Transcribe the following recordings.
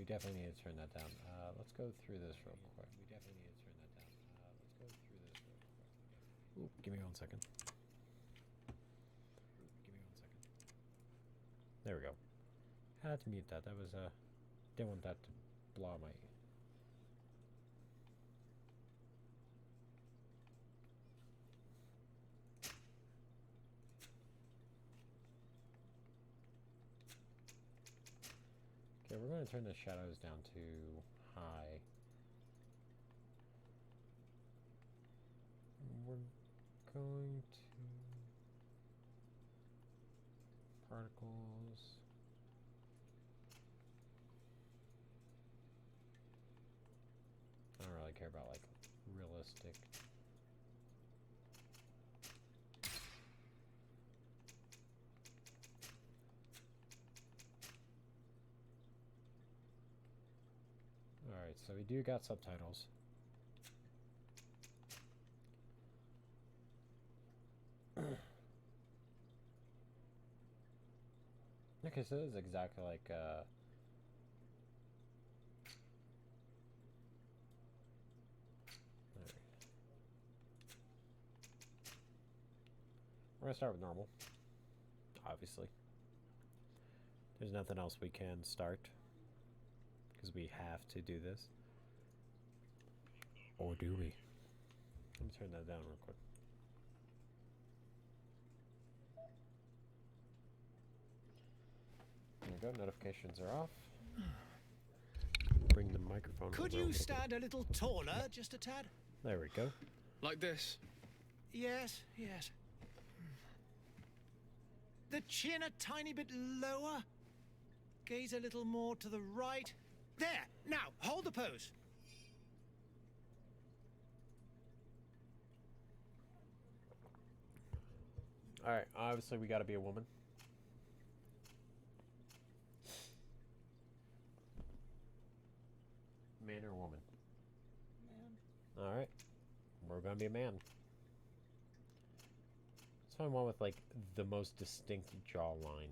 definitely need to turn that down. Let's go through this real quick. We definitely need to turn that down. Let's go through this real quick. Ooh, give me 1 second. Give me 1 second. There we go. I had to mute that. That was didn't want that to blow my. Okay, we're going to turn the shadows down to high. We're going to particles. I don't really care about like realistic. Alright, so we do got subtitles. Okay, so this is exactly like we're gonna start with normal, obviously. There's nothing else we can start because we have to do this. Or do we? Let me turn that down real quick. There we go, notifications are off. Bring the microphone over. Could you stand a little taller, just a tad? There we go. Like this? Yes, yes. The chin a tiny bit lower. Gaze a little more to the right. There! Now, hold the pose. Alright, obviously we gotta be a woman. Man or woman? Man. Alright. We're gonna be a man. Let's find one with like the most distinct jawline.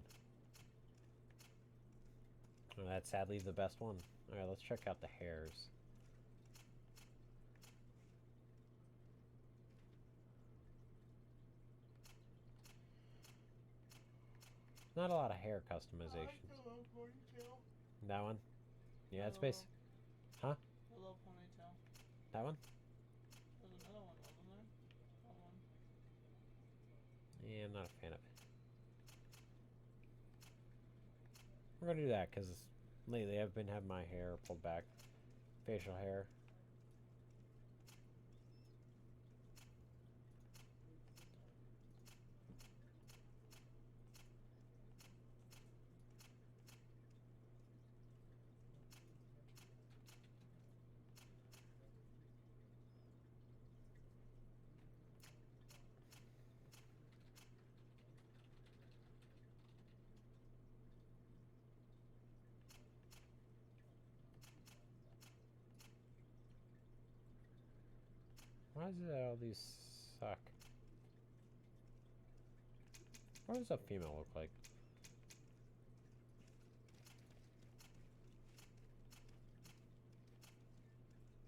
Oh, that's sadly the best one. Alright, let's check out the hairs. Not a lot of hair customizations. That one? Yeah, it's basic. Huh? A little ponytail. That one? There's another one, wasn't there? That one. Yeah, I'm not a fan of it. We're gonna do that because lately I've been having my hair pulled back. Facial hair. Why does all these suck? What does a female look like?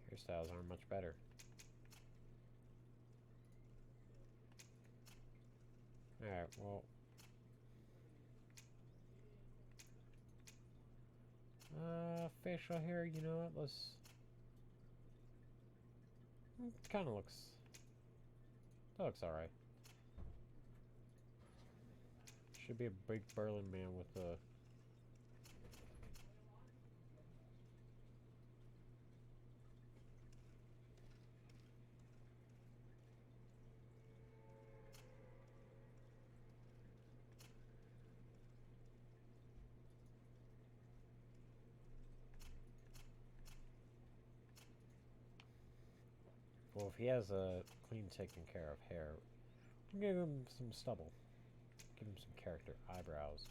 Hairstyles aren't much better. Alright, well. Facial hair, you know what? Let's. It kind of looks. That looks alright. Should be a big burly man with a. Well, if he has a clean taken care of hair, we'll give him some stubble. Give him some character. Eyebrows.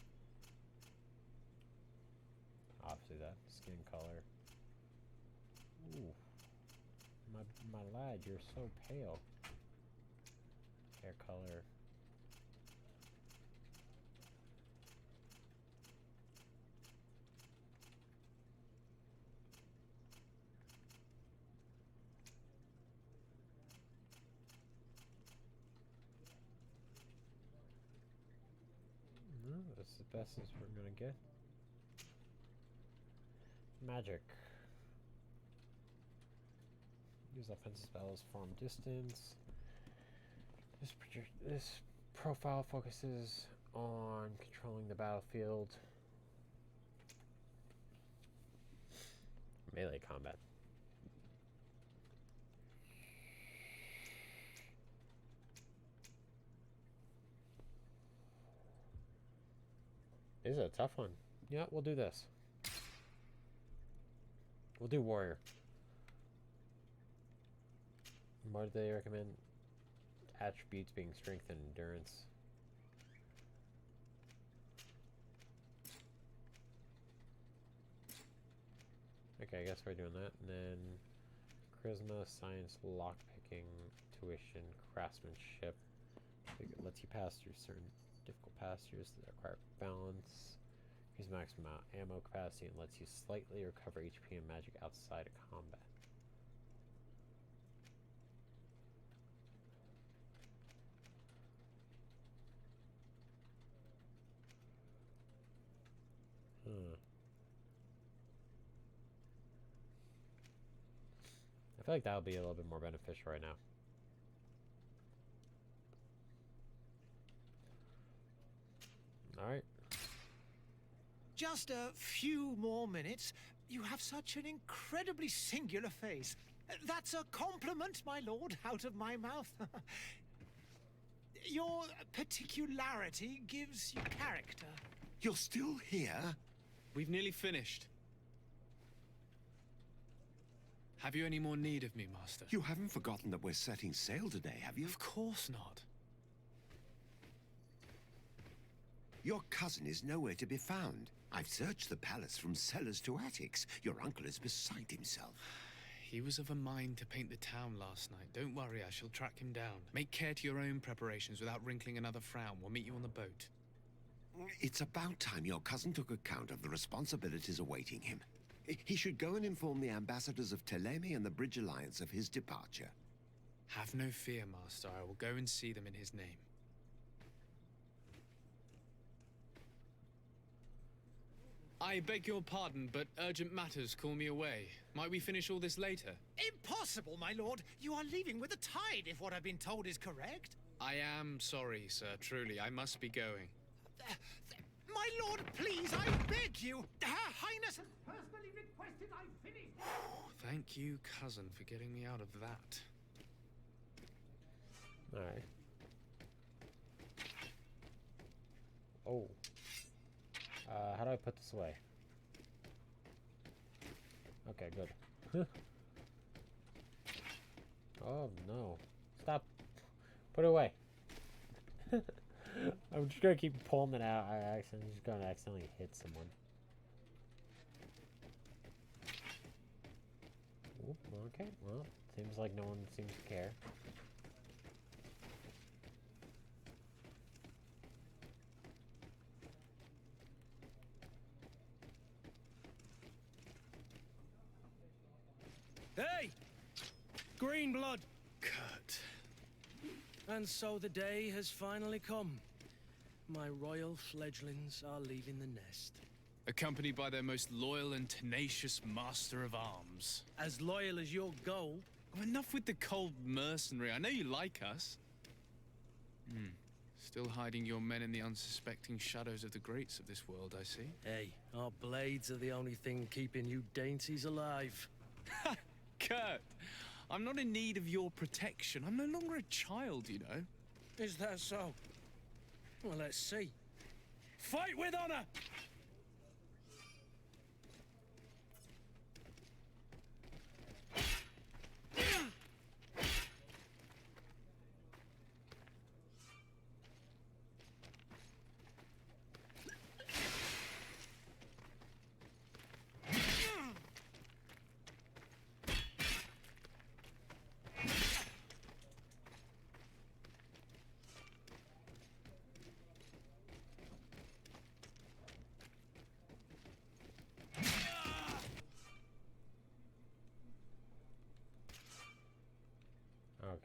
Obviously that. Skin color. Ooh. My lad, you're so pale. Hair color. That's the best as we're gonna get. Magic. Use offensive spells from distance. This profile focuses on controlling the battlefield. Melee combat. This is a tough one. Yeah, we'll do this. We'll do warrior. What do they recommend? Attributes being strength and endurance. Okay, I guess we're doing that. And then charisma, science, lockpicking, tuition, craftsmanship. It lets you pass through certain difficult pastures that require balance. Increase maximum ammo capacity and lets you slightly recover HP and magic outside of combat. I feel like that would be a little bit more beneficial right now. Alright. Just a few more minutes. You have such an incredibly singular face. That's a compliment, my lord, out of my mouth. Your particularity gives you character. You're still here? We've nearly finished. Have you any more need of me, Master? You haven't forgotten that we're setting sail today, have you? Of course not. Your cousin is nowhere to be found. I've searched the palace from cellars to attics. Your uncle is beside himself. He was of a mind to paint the town last night. Don't worry, I shall track him down. Make care to your own preparations without wrinkling another frown. We'll meet you on the boat. It's about time your cousin took account of the responsibilities awaiting him. He should go and inform the ambassadors of Telemi and the Bridge Alliance of his departure. Have no fear, Master. I will go and see them in his name. I beg your pardon, but urgent matters call me away. Might we finish all this later? Impossible, my lord. You are leaving with the tide, if what I've been told is correct. I am sorry, sir. Truly, I must be going. My lord, please, I beg you. Her Highness has personally requested I finish. Thank you, cousin, for getting me out of that. Alright. Oh. How do I put this away? Okay, good. Oh, no. Stop. Put it away. I'm just gonna keep pulling it out. I'm just gonna accidentally hit someone. Ooh, okay, well, seems like no one seems to care. Hey! Green blood! Kurt. And so the day has finally come. My royal fledglings are leaving the nest. Accompanied by their most loyal and tenacious master of arms. As loyal as your goal. Oh, enough with the cold mercenary. I know you like us. Still hiding your men in the unsuspecting shadows of the greats of this world, I see. Hey, our blades are the only thing keeping you dainties alive. Kurt, I'm not in need of your protection. I'm no longer a child, you know. Is that so? Well, let's see. Fight with honor!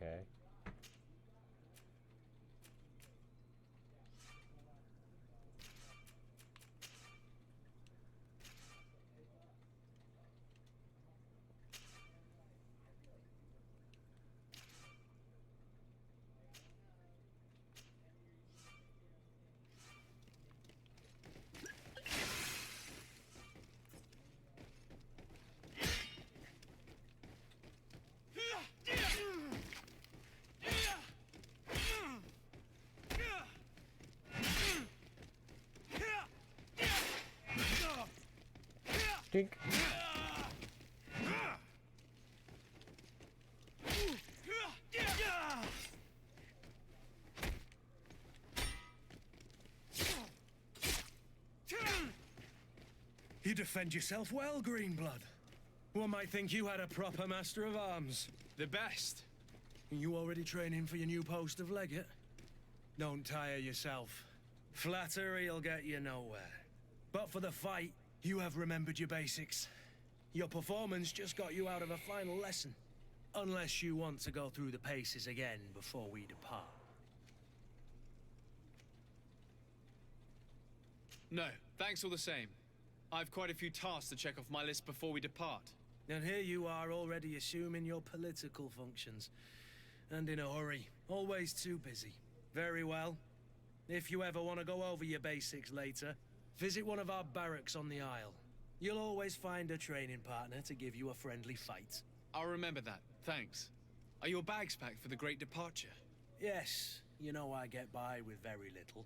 Okay. chink. You defend yourself well, Greenblood. One might think you had a proper master of arms. The best. You already training for your new post of legate? Don't tire yourself. Flattery'll get you nowhere. But for the fight, you have remembered your basics. Your performance just got you out of a final lesson. Unless you want to go through the paces again before we depart. No, thanks all the same. I've quite a few tasks to check off my list before we depart. And here you are already assuming your political functions. And in a hurry. Always too busy. Very well. If you ever want to go over your basics later, visit one of our barracks on the Isle. You'll always find a training partner to give you a friendly fight. I'll remember that, thanks. Are your bags packed for the great departure? Yes, you know I get by with very little.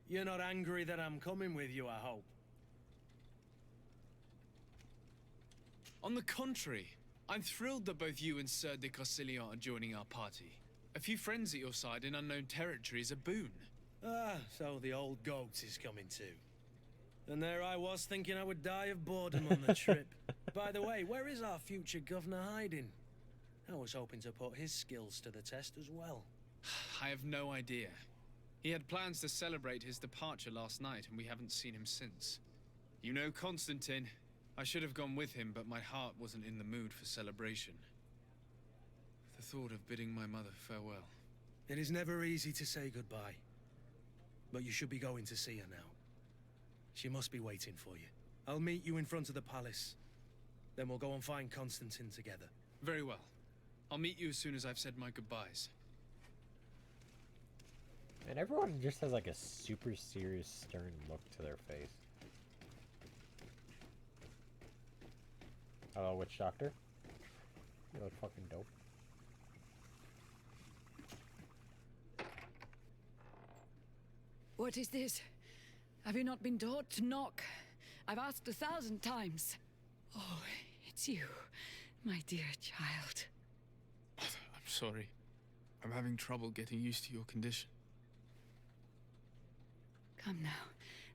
You're not angry that I'm coming with you, I hope. On the contrary, I'm thrilled that both you and Sir de Corsillon are joining our party. A few friends at your side in unknown territory is a boon. Ah, so the old goat is coming too. And there I was thinking I would die of boredom on the trip. By the way, where is our future governor hiding? I was hoping to put his skills to the test as well. I have no idea. He had plans to celebrate his departure last night, and we haven't seen him since. You know Constantine. I should have gone with him, but my heart wasn't in the mood for celebration. The thought of bidding my mother farewell. It is never easy to say goodbye. But you should be going to see her now. She must be waiting for you. I'll meet you in front of the palace. Then we'll go and find Constantine together. Very well. I'll meet you as soon as I've said my goodbyes. And everyone just has like a super serious, stern look to their face. Hello, witch doctor. You look fucking dope. What is this? Have you not been taught to knock? I've asked 1,000 times. Oh, it's you, my dear child. Mother, I'm sorry. I'm having trouble getting used to your condition. Come now,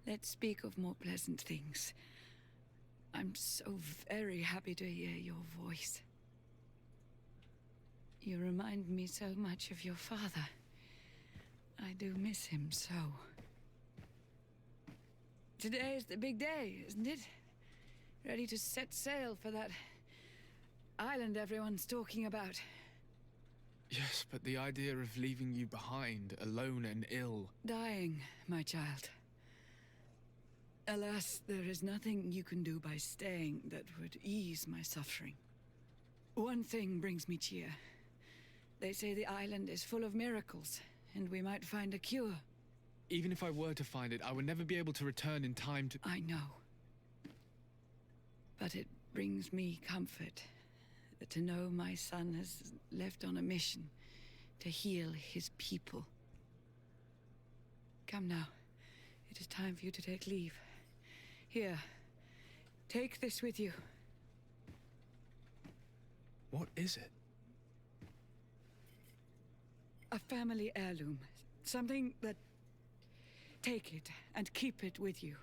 let's speak of more pleasant things. I'm so very happy to hear your voice. You remind me so much of your father. I do miss him so. Today is the big day, isn't it? Ready to set sail for that island everyone's talking about. Yes, but the idea of leaving you behind, alone and ill... Dying, my child. Alas, there is nothing you can do by staying that would ease my suffering. One thing brings me cheer. They say the island is full of miracles, and we might find a cure. Even if I were to find it, I would never be able to return in time to... I know. But it brings me comfort to know my son has left on a mission to heal his people. Come now. It is time for you to take leave. Here, take this with you. What is it? A family heirloom. Something that... Take it and keep it with you.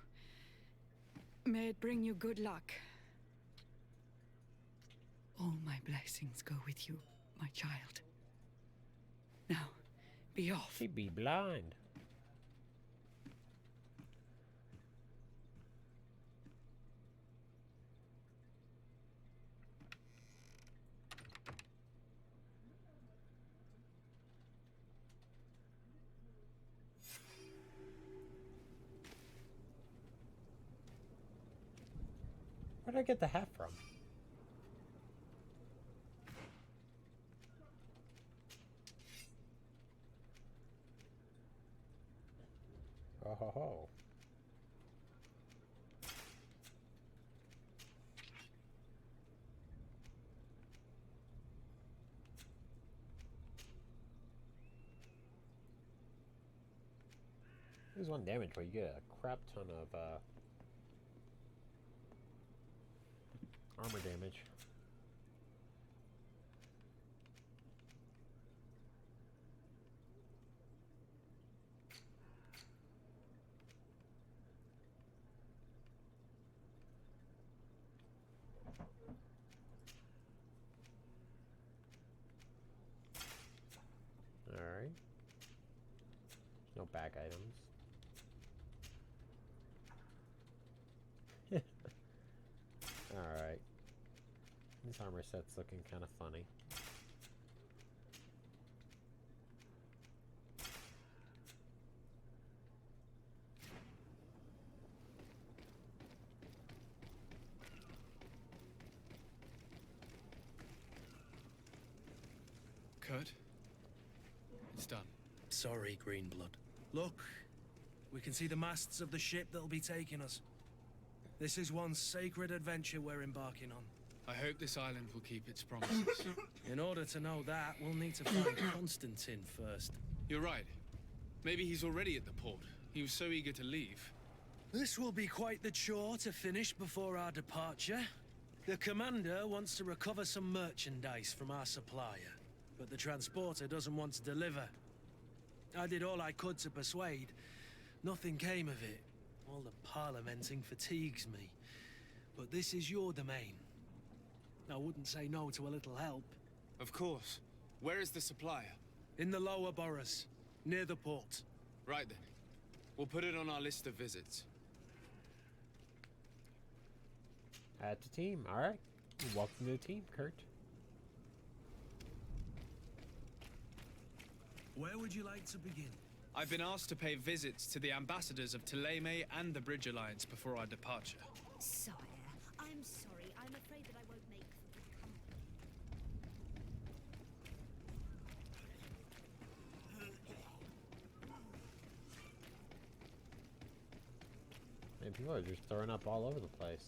May it bring you good luck. All my blessings go with you, my child. Now, be off. She'd be blind. Where did I get the hat from? Oh ho ho. There's one damage where you get a crap ton of armor damage. Alright. No back items. Alright. This armor set's looking kind of funny. Kurt? It's done. Sorry, Greenblood. Look, we can see the masts of the ship that'll be taking us. This is one sacred adventure we're embarking on. I hope this island will keep its promises. In order to know that, we'll need to find Constantine first. You're right. Maybe he's already at the port. He was so eager to leave. This will be quite the chore to finish before our departure. The commander wants to recover some merchandise from our supplier, but the transporter doesn't want to deliver. I did all I could to persuade. Nothing came of it. All the parliamenting fatigues me. But this is your domain. I wouldn't say no to a little help. Of course. Where is the supplier? In the lower boroughs, near the port. Right then. We'll put it on our list of visits. Add to team. Alright. Welcome to the team, Kurt. Where would you like to begin? I've been asked to pay visits to the ambassadors of Thélème and the Bridge Alliance before our departure. Sire, I'm sorry. I'm afraid that I won't make for good company. Man, people are just throwing up all over the place.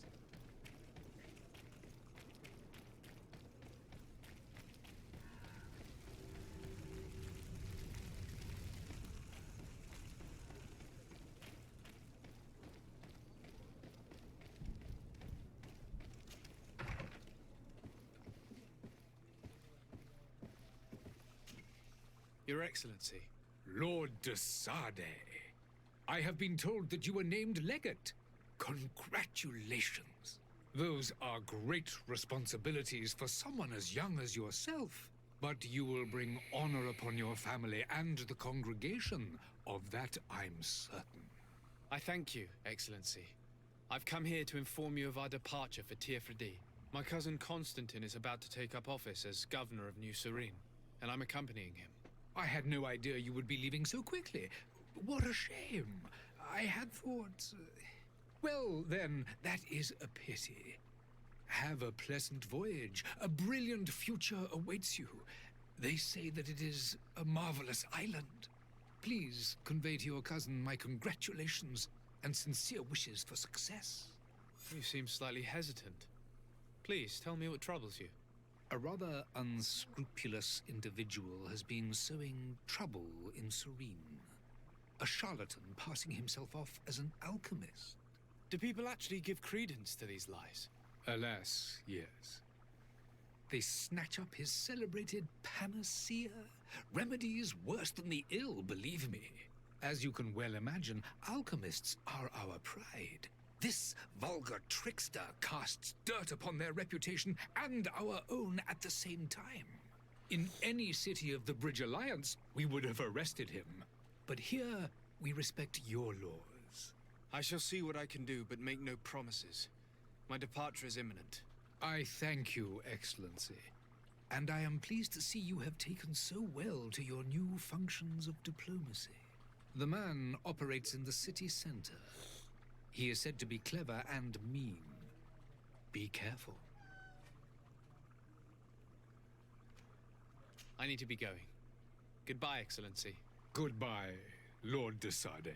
Your Excellency. Lord de Sade, I have been told that you were named legate. Congratulations. Those are great responsibilities for someone as young as yourself. But you will bring honor upon your family and the congregation. Of that I'm certain. I thank you, Excellency. I've come here to inform you of our departure for Tiefredi. My cousin Constantine is about to take up office as governor of New Serene, and I'm accompanying him. I had no idea you would be leaving so quickly. What a shame. I had thought... Well, then, that is a pity. Have a pleasant voyage. A brilliant future awaits you. They say that it is a marvelous island. Please convey to your cousin my congratulations and sincere wishes for success. You seem slightly hesitant. Please, tell me what troubles you. A rather unscrupulous individual has been sowing trouble in Serene. A charlatan passing himself off as an alchemist. Do people actually give credence to these lies? Alas, yes. They snatch up his celebrated panacea. Remedies worse than the ill, believe me. As you can well imagine, alchemists are our pride. This vulgar trickster casts dirt upon their reputation and our own at the same time. In any city of the Bridge Alliance, we would have arrested him. But here, we respect your laws. I shall see what I can do, but make no promises. My departure is imminent. I thank you, Excellency. And I am pleased to see you have taken so well to your new functions of diplomacy. The man operates in the city center. He is said to be clever and mean. Be careful. I need to be going. Goodbye, Excellency. Goodbye, Lord de Sade.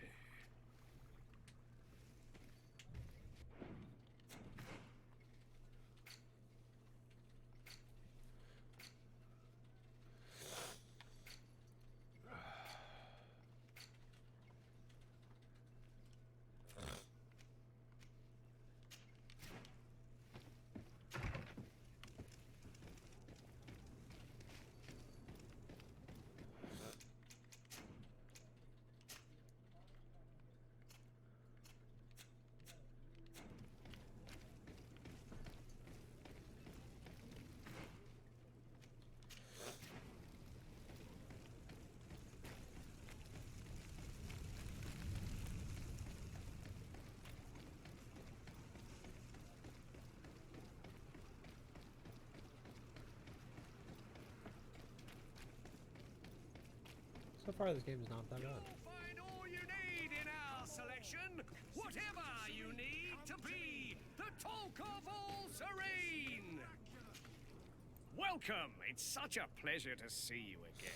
So far, this game is not that bad. You'll find all you need in our selection. Whatever you need to be the talk of all serene. Welcome. It's such a pleasure to see you again.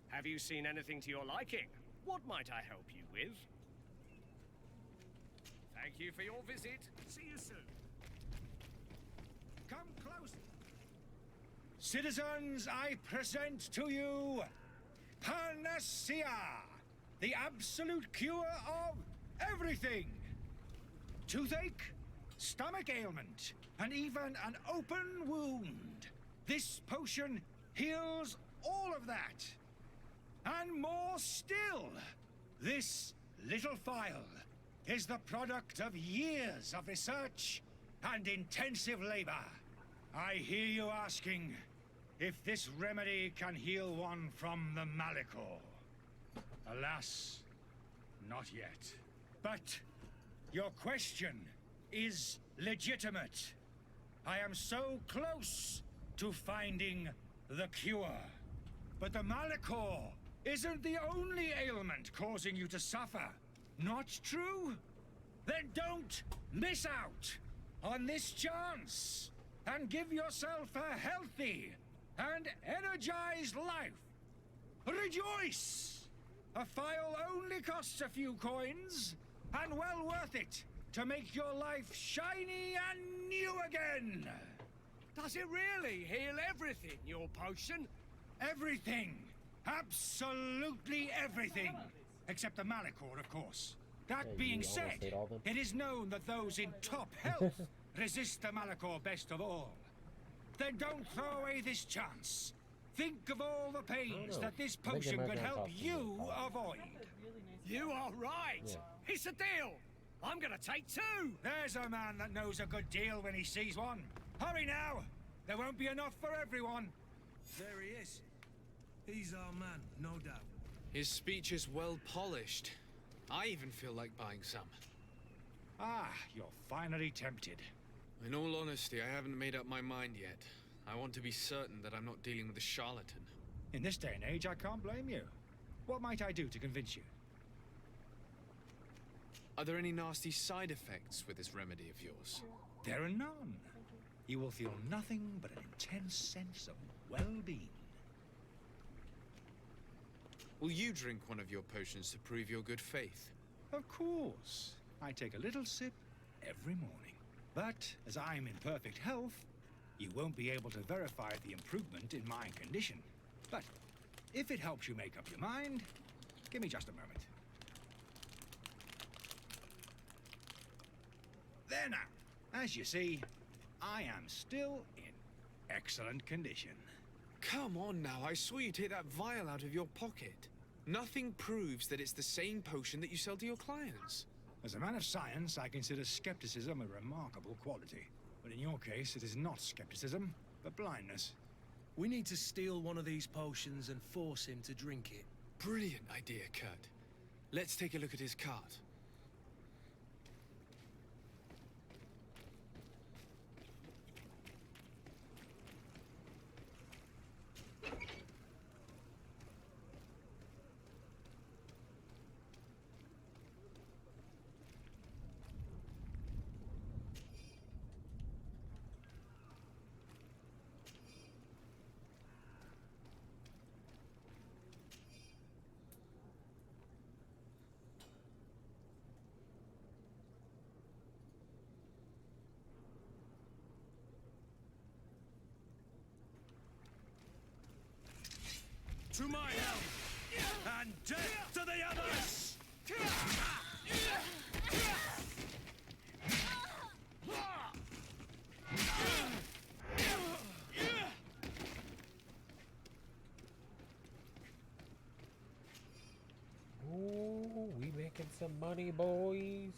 Have you seen anything to your liking? What might I help you with? Thank you for your visit. See you soon. Come close. Citizens, I present to you Panacea, the absolute cure of everything. Toothache, stomach ailment, and even an open wound. This potion heals all of that. And more still, this little phial is the product of years of research and intensive labor. I hear you asking if this remedy can heal one from the Malachor. Alas, not yet. But your question is legitimate. I am so close to finding the cure. But the Malachor isn't the only ailment causing you to suffer. Not true? Then don't miss out on this chance and give yourself a healthy and energized life. Rejoice! A phial only costs a few coins, and well worth it to make your life shiny and new again. Does it really heal everything, your potion? Everything. Absolutely everything. Except the Malachor, of course. That Yeah, being you almost said, ate all of them. it is known that those in top health resist the Malachor best of all. Then don't throw away this chance. Think of all the pains know. that this I think they potion might could be on help top of you the pile. avoid. You are right. Yeah. It's a deal. I'm gonna take two. There's a man that knows a good deal when he sees one. Hurry now. There won't be enough for everyone. There he is. He's our man, no doubt. His speech is well polished. I even feel like buying some. Ah, you're finally tempted. In all honesty, I haven't made up my mind yet. I want to be certain that I'm not dealing with a charlatan. In this day and age, I can't blame you. What might I do to convince you? Are there any nasty side effects with this remedy of yours? There are none. You will feel nothing but an intense sense of well-being. Will you drink one of your potions to prove your good faith? Of course. I take a little sip every morning. But as I'm in perfect health, you won't be able to verify the improvement in my condition. But if it helps you make up your mind, give me just a moment. There now. As you see, I am still in excellent condition. Come on now, I saw you take that vial out of your pocket. Nothing proves that it's the same potion that you sell to your clients. As a man of science, I consider skepticism a remarkable quality. But in your case, it is not skepticism, but blindness. We need to steal one of these potions and force him to drink it. Brilliant idea, Kurt. Let's take a look at his cart. To my help! And death to the others! Ooh, we making some money, boys.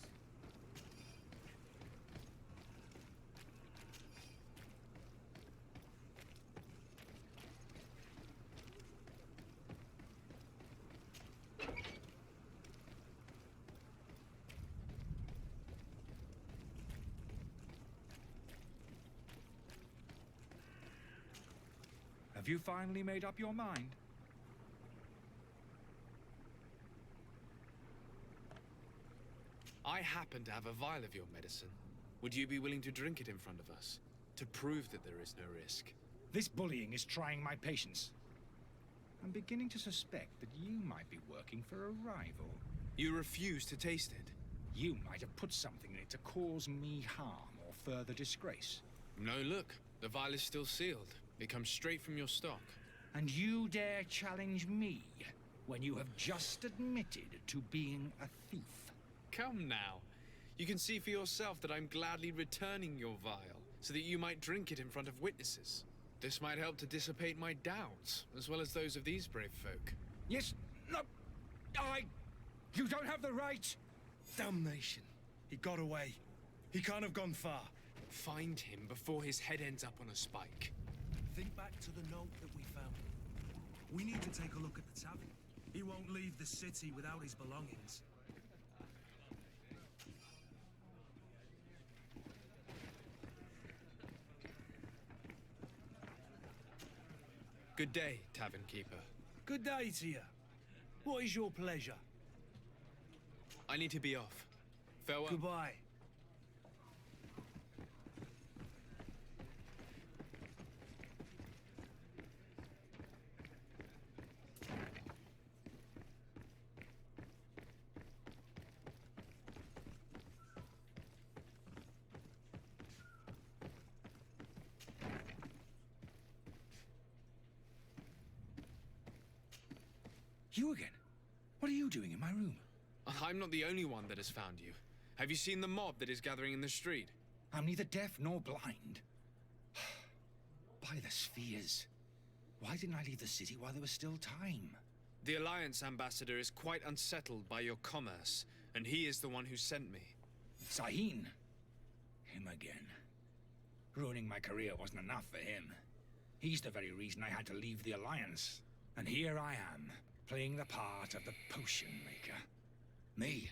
Have you finally made up your mind? I happen to have a vial of your medicine. Would you be willing to drink it in front of us? To prove that there is no risk? This bullying is trying my patience. I'm beginning to suspect that you might be working for a rival. You refuse to taste it? You might have put something in it to cause me harm or further disgrace. No, look. The vial is still sealed. It comes straight from your stock. And you dare challenge me when you have just admitted to being a thief? Come now. You can see for yourself that I'm gladly returning your vial, so that you might drink it in front of witnesses. This might help to dissipate my doubts, as well as those of these brave folk. Yes, no, You don't have the right! Damnation. He got away. He can't have gone far. Find him before his head ends up on a spike. Think back to the note that we found. We need to take a look at the tavern. He won't leave the city without his belongings. Good day, tavern keeper. Good day to you. What is your pleasure? I need to be off. Farewell. Goodbye. You again? What are you doing in my room? I'm not the only one that has found you. Have you seen the mob that is gathering in the street? I'm neither deaf nor blind. By the spheres. Why didn't I leave the city while there was still time? The Alliance ambassador is quite unsettled by your commerce, and he is the one who sent me. Sahin. Him again. Ruining my career wasn't enough for him. He's the very reason I had to leave the Alliance. And here I am, playing the part of the potion maker. Me,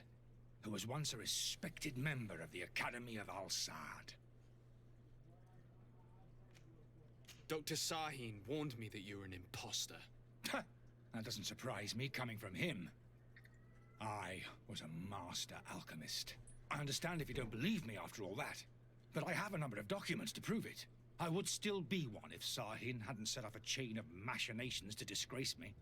who was once a respected member of the Academy of Al-Sad. Dr. Sahin warned me that you were an imposter. That doesn't surprise me, coming from him. I was a master alchemist. I understand if you don't believe me after all that, but I have a number of documents to prove it. I would still be one if Sahin hadn't set off a chain of machinations to disgrace me.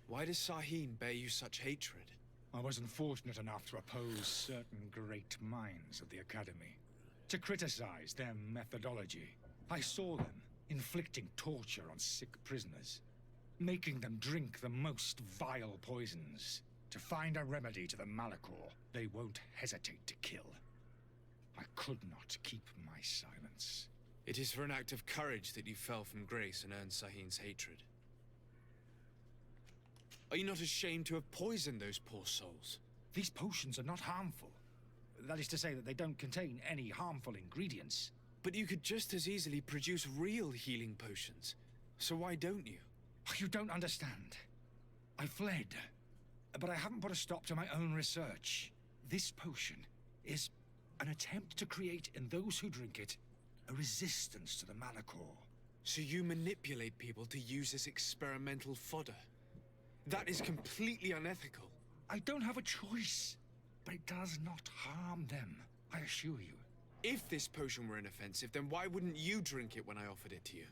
Why does Sahin bear you such hatred? I wasn't fortunate enough to oppose certain great minds of the Academy, to criticize their methodology. I saw them inflicting torture on sick prisoners, making them drink the most vile poisons. To find a remedy to the Malachor, they won't hesitate to kill. I could not keep my silence. It is for an act of courage that you fell from grace and earned Sahin's hatred. Are you not ashamed to have poisoned those poor souls? These potions are not harmful. That is to say that they don't contain any harmful ingredients. But you could just as easily produce real healing potions. So why don't you? You don't understand. I fled, but I haven't put a stop to my own research. This potion is an attempt to create in those who drink it a resistance to the Malachor. So you manipulate people to use as experimental fodder? That is completely unethical. I don't have a choice, but it does not harm them, I assure you. If this potion were inoffensive, then why wouldn't you drink it when I offered it to you?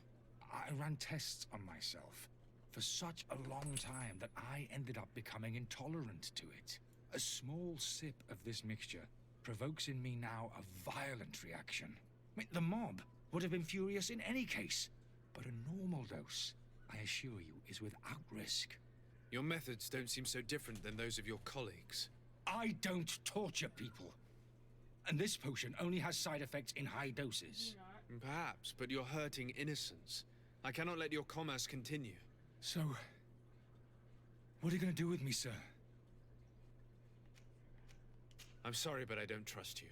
I ran tests on myself for such a long time that I ended up becoming intolerant to it. A small sip of this mixture provokes in me now a violent reaction. I mean, the mob would have been furious in any case, but a normal dose, I assure you, is without risk. Your methods don't seem so different than those of your colleagues. I don't torture people. And this potion only has side effects in high doses. Perhaps, but you're hurting innocents. I cannot let your commerce continue. So, what are you going to do with me, sir? I'm sorry, but I don't trust you.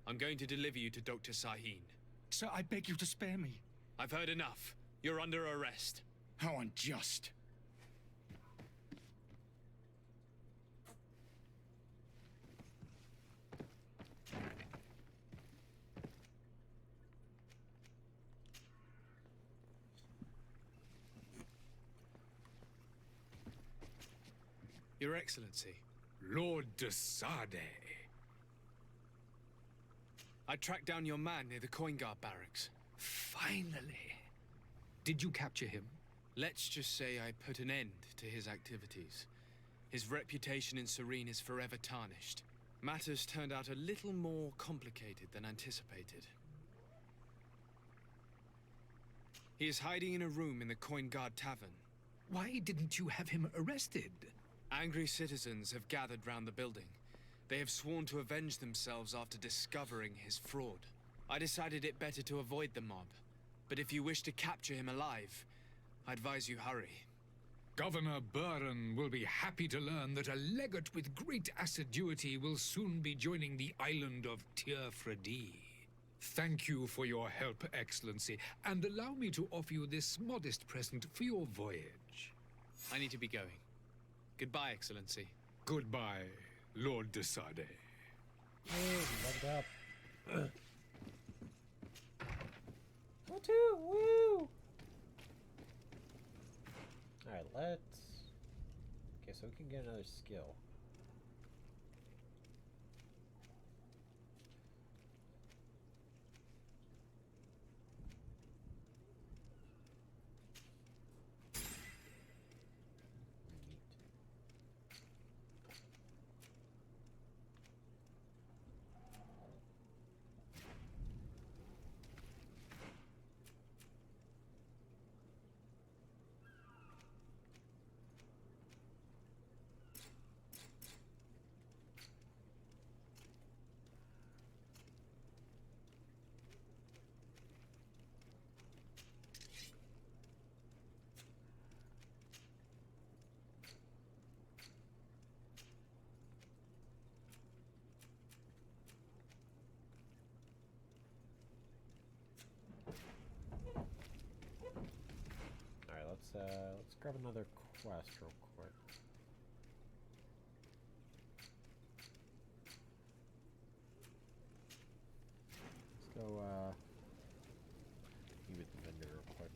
I'm going to deliver you to Dr. Sahin. Sir, I beg you to spare me. I've heard enough. You're under arrest. How unjust. Your Excellency. Lord de Sade. I tracked down your man near the coin guard barracks. Finally. Did you capture him? Let's just say I put an end to his activities. His reputation in Serene is forever tarnished. Matters turned out a little more complicated than anticipated. He is hiding in a room in the Coin Guard Tavern. Why didn't you have him arrested? Angry citizens have gathered round the building. They have sworn to avenge themselves after discovering his fraud. I decided it better to avoid the mob. But if you wish to capture him alive, I advise you hurry. Governor Buren will be happy to learn that a legate with great assiduity will soon be joining the island of Tierfredi. Thank you for your help, Excellency, and allow me to offer you this modest present for your voyage. I need to be going. Goodbye, Excellency. Goodbye, Lord de Sade. Hey, leveled up. Woo! Alright, let's... Okay, so we can get another skill. Let's grab another quest real quick. Let's go, meet with the vendor real quick.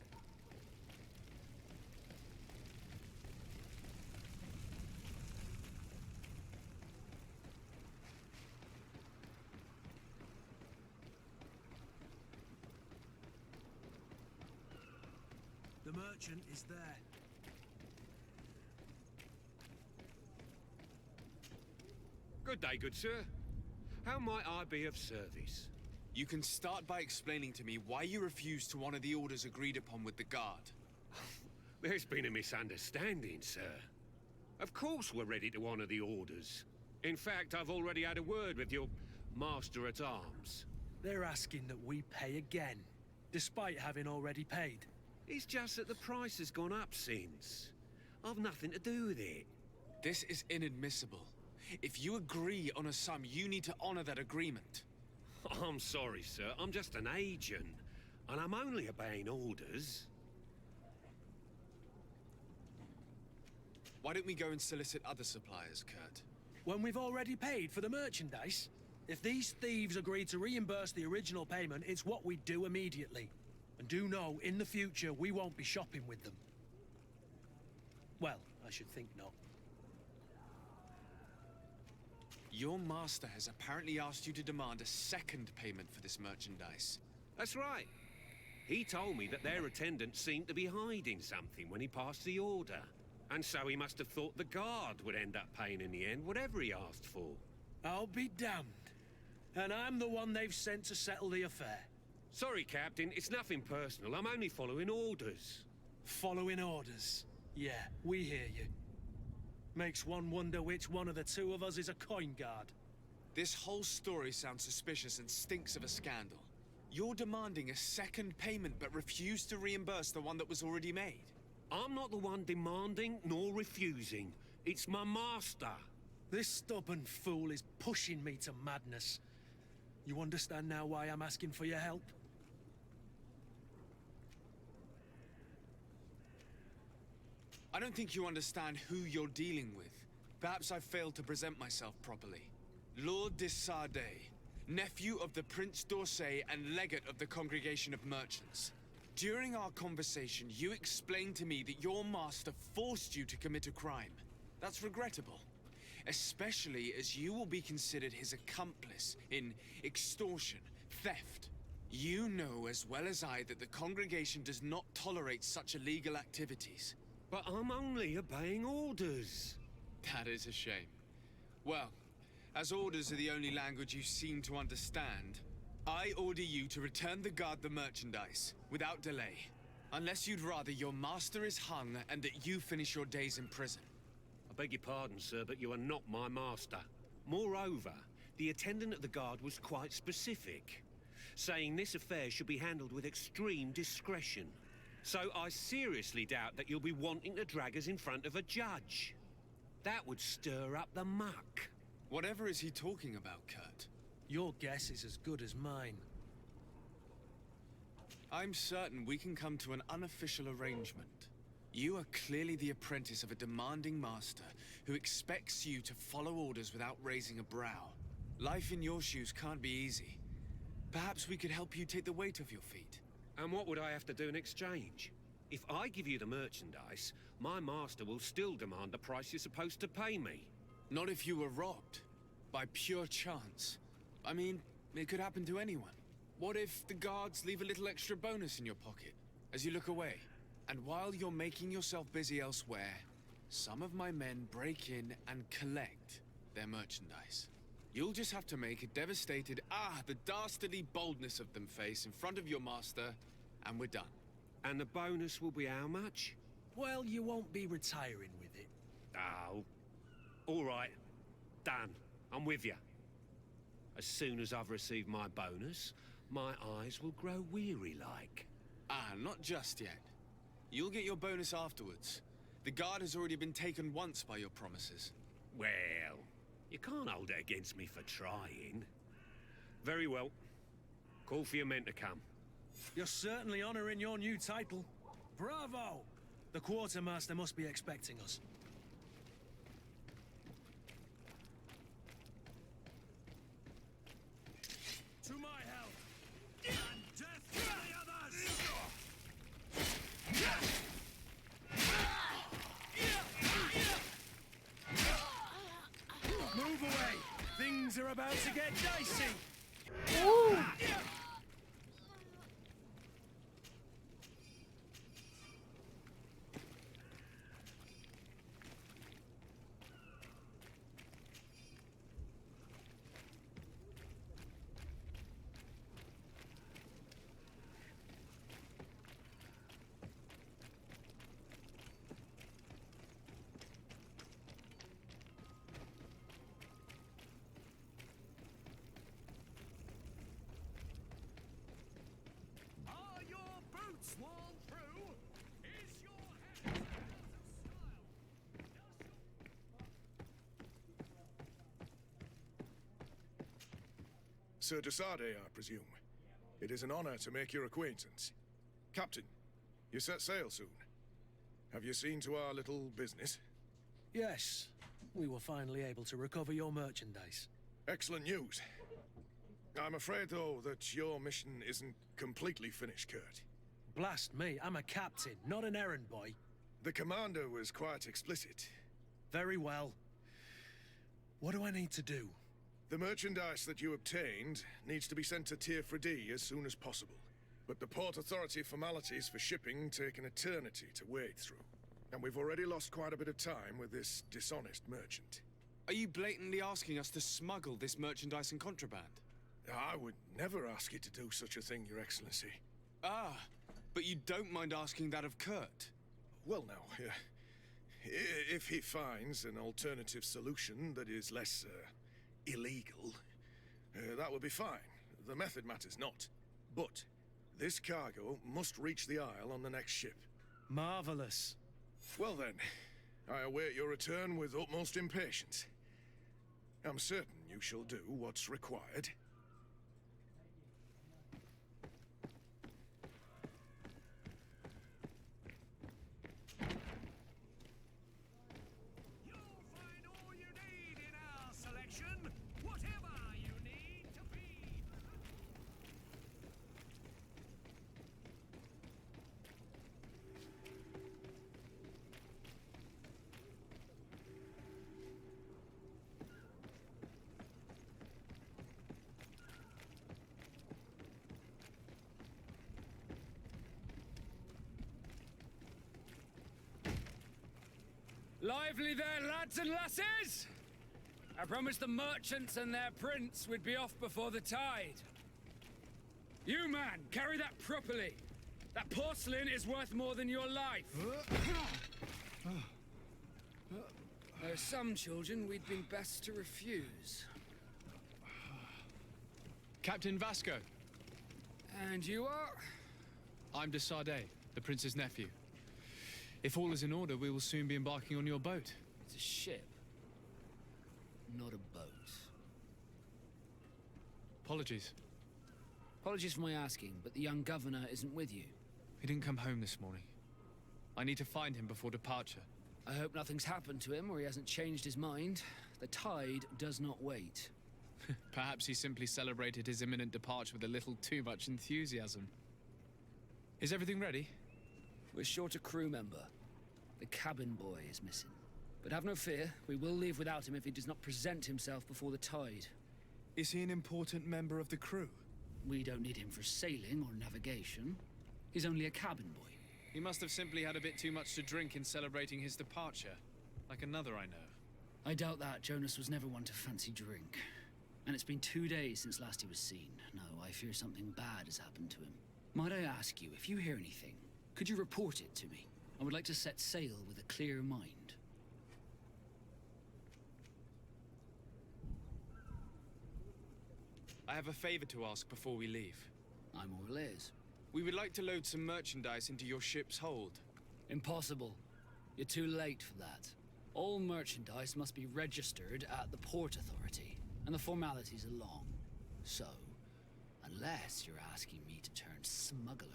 The merchant is there. Good day, good sir. How might I be of service? You can start by explaining to me why you refused to honor the orders agreed upon with the guard. There's been a misunderstanding, sir. Of course we're ready to honor the orders. In fact, I've already had a word with your master-at-arms. They're asking that we pay again, despite having already paid. It's just that the price has gone up since. I've nothing to do with it. This is inadmissible. If you agree on a sum, you need to honor that agreement. I'm sorry, sir. I'm just an agent. And I'm only obeying orders. Why don't we go and solicit other suppliers, Kurt? When we've already paid for the merchandise? If these thieves agree to reimburse the original payment, it's what we do immediately. And do know, in the future, we won't be shopping with them. Well, I should think not. Your master has apparently asked you to demand a second payment for this merchandise. That's right. He told me that their attendant seemed to be hiding something when he passed the order. And so he must have thought the guard would end up paying in the end, whatever he asked for. I'll be damned. And I'm the one they've sent to settle the affair. Sorry, Captain. It's nothing personal. I'm only following orders. Following orders? Yeah, we hear you. Makes one wonder which one of the two of us is a coin guard. This whole story sounds suspicious and stinks of a scandal. You're demanding a second payment but refuse to reimburse the one that was already made. I'm not the one demanding nor refusing. It's my master. This stubborn fool is pushing me to madness. You understand now why I'm asking for your help? I don't think you understand who you're dealing with. Perhaps I failed to present myself properly. Lord de Sade, nephew of the Prince d'Orsay and legate of the Congregation of Merchants. During our conversation, you explained to me that your master forced you to commit a crime. That's regrettable. especially as you will be considered his accomplice in extortion, theft. You know as well as I that the congregation does not tolerate such illegal activities. But I'm only obeying orders. That is a shame. Well, as orders are the only language you seem to understand, I order you to return the guard the merchandise, without delay. Unless you'd rather your master is hung and that you finish your days in prison. I beg your pardon, sir, but you are not my master. Moreover, the attendant at the guard was quite specific, saying this affair should be handled with extreme discretion. So I seriously doubt that you'll be wanting to drag us in front of a judge. That would stir up the muck. Whatever is he talking about, Kurt? Your guess is as good as mine. I'm certain we can come to an unofficial arrangement. You are clearly the apprentice of a demanding master who expects you to follow orders without raising a brow. Life in your shoes can't be easy. Perhaps we could help you take the weight off your feet. And what would I have to do in exchange? If I give you the merchandise, my master will still demand the price you're supposed to pay me. Not if you were robbed. By pure chance. I mean, it could happen to anyone. What if the guards leave a little extra bonus in your pocket as you look away? And while you're making yourself busy elsewhere, some of my men break in and collect their merchandise. You'll just have to make a devastated, the dastardly boldness of them face in front of your master, and we're done. And the bonus will be how much? Well, you won't be retiring with it. Oh. All right. Done. I'm with you. As soon as I've received my bonus, my eyes will grow weary-like. Not just yet. You'll get your bonus afterwards. The guard has already been taken once by your promises. Well, you can't hold it against me for trying. Very well. Call for your men to come. You're certainly honoring your new title. Bravo! The quartermaster must be expecting us. To my help! And death to the others! Move away! Things are about to get dicey! Ooh. Are your boots worn through? Is your head Sir Desade, I presume. It is an honor to make your acquaintance. Captain, you set sail soon. Have you seen to our little business? Yes. We were finally able to recover your merchandise. Excellent news. I'm afraid, though, that your mission isn't completely finished, Kurt. Blast me, I'm a captain, not an errand boy. The commander was quite explicit. Very well. What do I need to do? The merchandise that you obtained needs to be sent to Tier 4D as soon as possible. But the Port Authority formalities for shipping take an eternity to wade through. And we've already lost quite a bit of time with this dishonest merchant. Are you blatantly asking us to smuggle this merchandise and contraband? I would never ask you to do such a thing, Your Excellency. But you don't mind asking that of Kurt? Well, now, if he finds an alternative solution that is less, illegal, that would be fine. The method matters not. But this cargo must reach the Isle on the next ship. Marvelous. Well then, I await your return with utmost impatience. I'm certain you shall do what's required. Lively there, lads and lasses! I promised the merchants and their prince we'd be off before the tide. You, man, carry that properly. That porcelain is worth more than your life. There are some children we'd been best to refuse. Captain Vasco. And you are? I'm de Sardet, the prince's nephew. If all is in order, we will soon be embarking on your boat. It's a ship, not a boat. Apologies. Apologies for my asking, but the young governor isn't with you. He didn't come home this morning. I need to find him before departure. I hope nothing's happened to him or he hasn't changed his mind. The tide does not wait. Perhaps he simply celebrated his imminent departure with a little too much enthusiasm. Is everything ready? We're short a crew member. The cabin boy is missing. But have no fear, we will leave without him if he does not present himself before the tide. Is he an important member of the crew? We don't need him for sailing or navigation. He's only a cabin boy. He must have simply had a bit too much to drink in celebrating his departure. Like another I know. I doubt that. Jonas was never one to fancy drink. And it's been 2 days since last he was seen. No, I fear something bad has happened to him. Might I ask you, if you hear anything, could you report it to me? I would like to set sail with a clear mind. I have a favor to ask before we leave. I'm all ears. We would like to load some merchandise into your ship's hold. Impossible. You're too late for that. All merchandise must be registered at the Port Authority, and the formalities are long. So, unless you're asking me to turn smuggler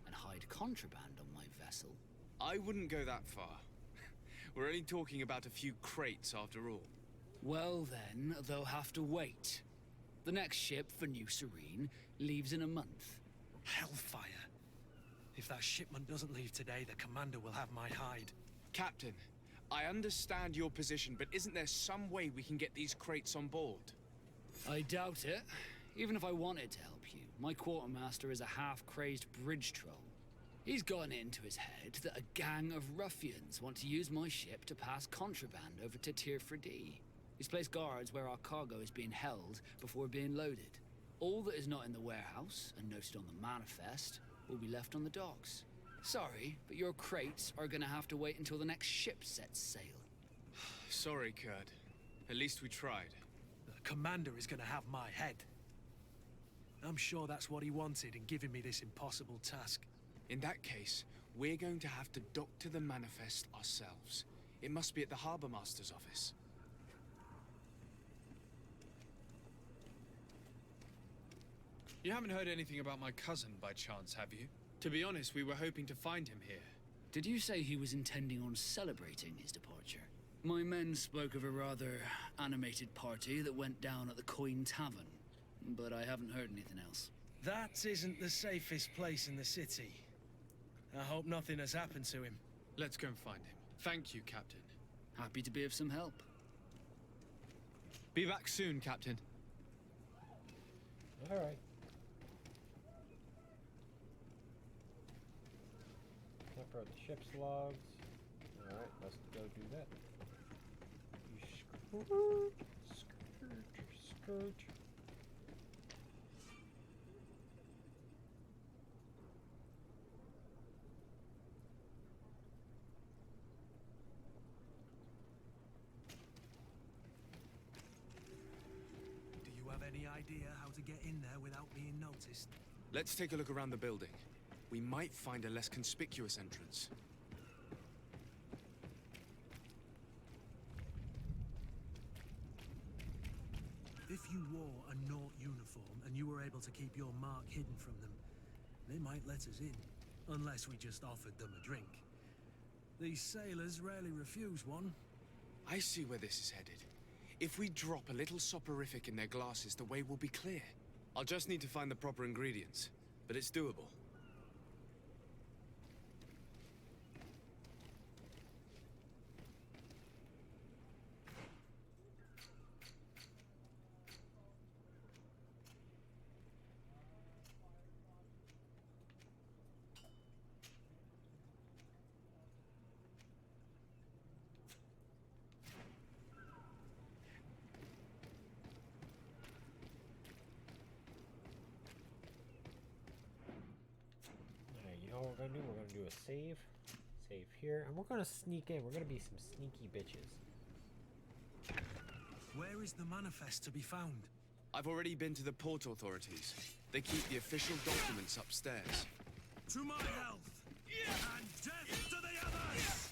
and hide contraband on my vessel... I wouldn't go that far. We're only talking about a few crates after all. Well then, they'll have to wait. The next ship for New Serene leaves in a month. Hellfire. If that shipment doesn't leave today, the commander will have my hide. Captain, I understand your position, but isn't there some way we can get these crates on board? I doubt it. Even if I wanted to help you, my quartermaster is a half-crazed bridge troll. He's gotten it into his head that a gang of ruffians want to use my ship to pass contraband over to Tirfredi. He's placed guards where our cargo is being held before being loaded. All that is not in the warehouse, and noted on the manifest, will be left on the docks. Sorry, but your crates are gonna have to wait until the next ship sets sail. Sorry, Kurt. At least we tried. The commander is gonna have my head. I'm sure that's what he wanted in giving me this impossible task. In that case, we're going to have to doctor the manifest ourselves. It must be at the Harbour Master's office. You haven't heard anything about my cousin by chance, have you? To be honest, we were hoping to find him here. Did you say he was intending on celebrating his departure? My men spoke of a rather animated party that went down at the Coin Tavern, but I haven't heard anything else. That isn't the safest place in the city. I hope nothing has happened to him. Let's go and find him. Thank you, Captain. Happy to be of some help. Be back soon, Captain. All right. Temper the ship's logs. All right, let's go do that. You skirt. Do you have any idea how to get in there without being noticed? Let's take a look around the building. We might find a less conspicuous entrance. If you wore a Naut uniform and you were able to keep your mark hidden from them, they might let us in, unless we just offered them a drink. These sailors rarely refuse one. I see where this is headed. If we drop a little soporific in their glasses, the way will be clear. I'll just need to find the proper ingredients, but it's doable. we're gonna do, we're gonna do a save. Save here. And we're gonna sneak in. We're gonna be some sneaky bitches. Where is the manifest to be found? I've already been to the port authorities. They keep the official documents upstairs. To my health! And death to the others!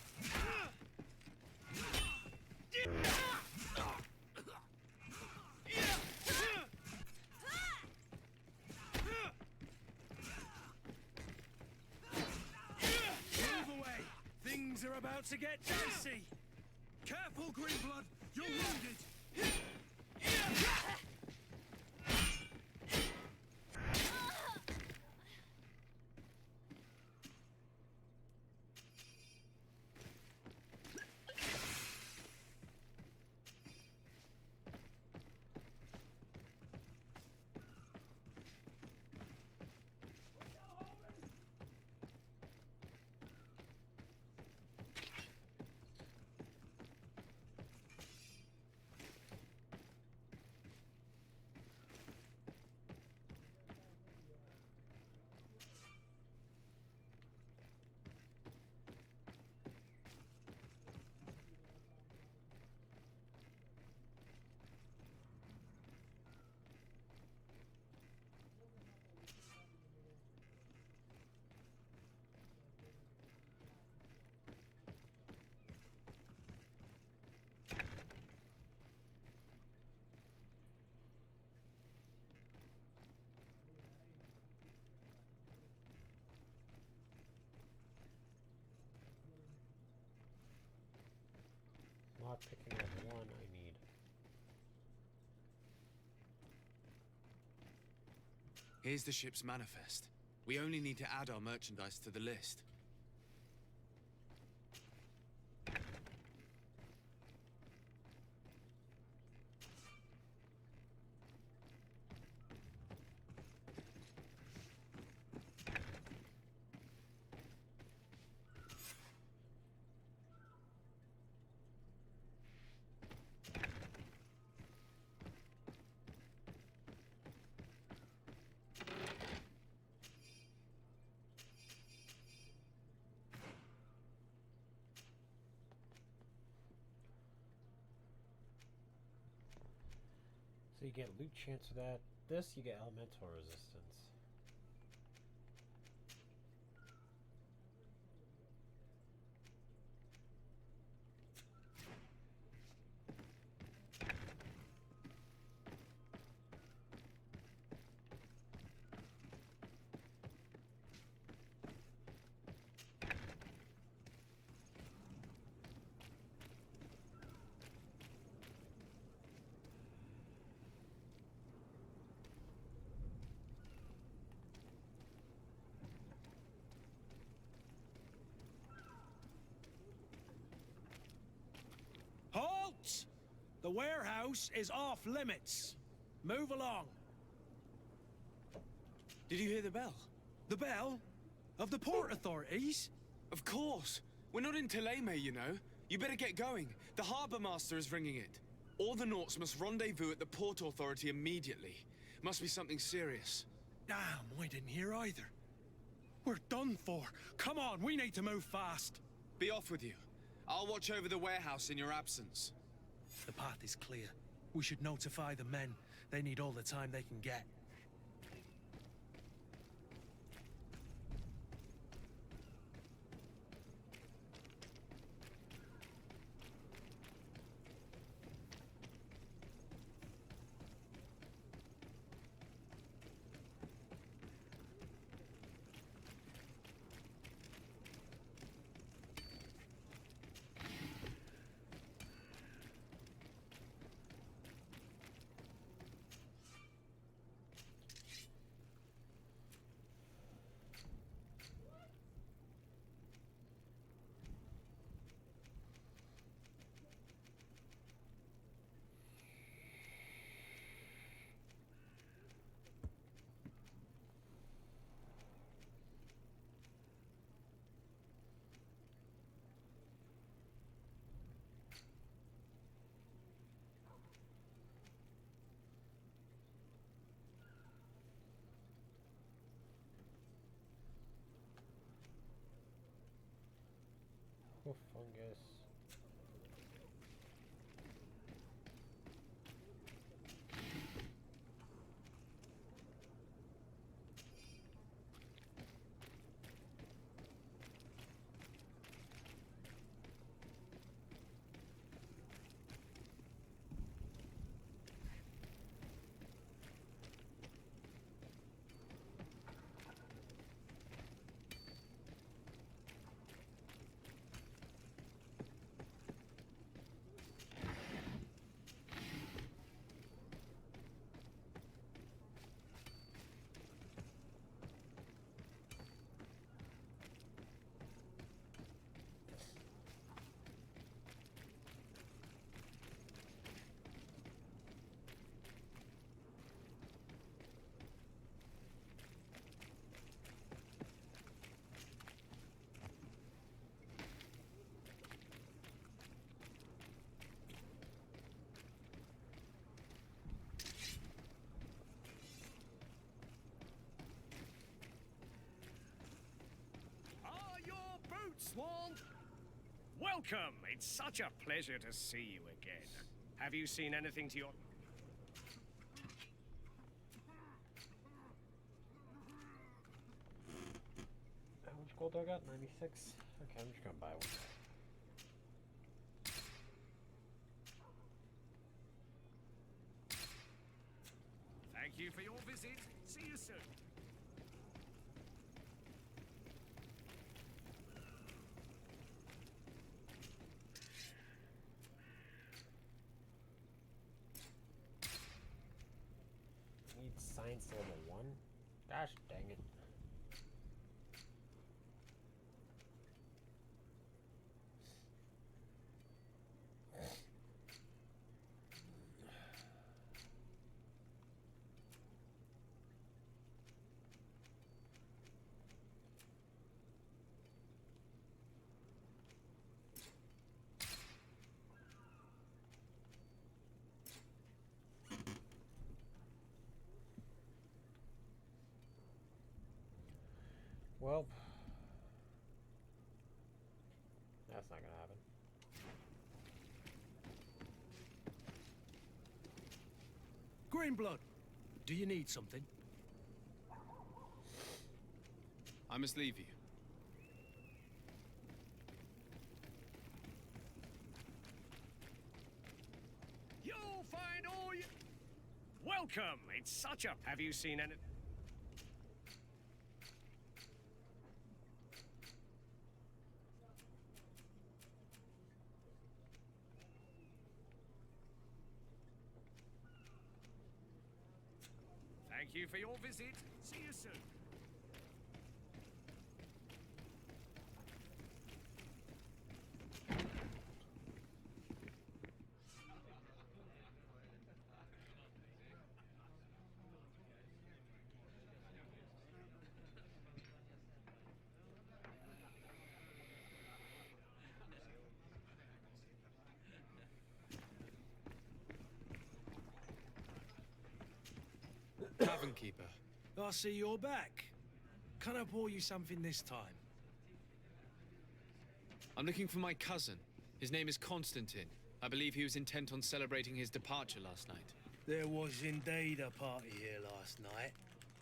Move away! Things are about to get dicey! Careful, Greenblood! You're wounded! Not picking up one I need. Here's the ship's manifest. We only need to add our merchandise to the list. So you get loot chance for that. This you get elemental resistance. Halt! The warehouse is off limits. Move along. Did you hear the bell? The bell? Of the port authorities? Of course. We're not in Teleme, you know. You better get going. The harbour master is ringing it. All the Nauts must rendezvous at the port authority immediately. Must be something serious. Damn, I didn't hear either. We're done for. Come on, we need to move fast. Be off with you. I'll watch over the warehouse in your absence. The path is clear. We should notify the men. They need all the time they can get. Oh, fungus. Are your boots warm? Welcome! It's such a pleasure to see you again. Have you seen anything to your... How much gold do I got? 96? Okay, I'm just gonna buy one. Thank you for your visit. See you soon. Need science level 1? Gosh dang it. Well, that's not gonna happen. Greenblood, do you need something? I must leave you. You'll find all you... Welcome! It's such a... Have you seen any... Thank you for your visit. See you soon. Tavern keeper. I see you're back. Can I pour you something this time? I'm looking for my cousin. His name is Constantine. I believe he was intent on celebrating his departure last night. There was indeed a party here last night,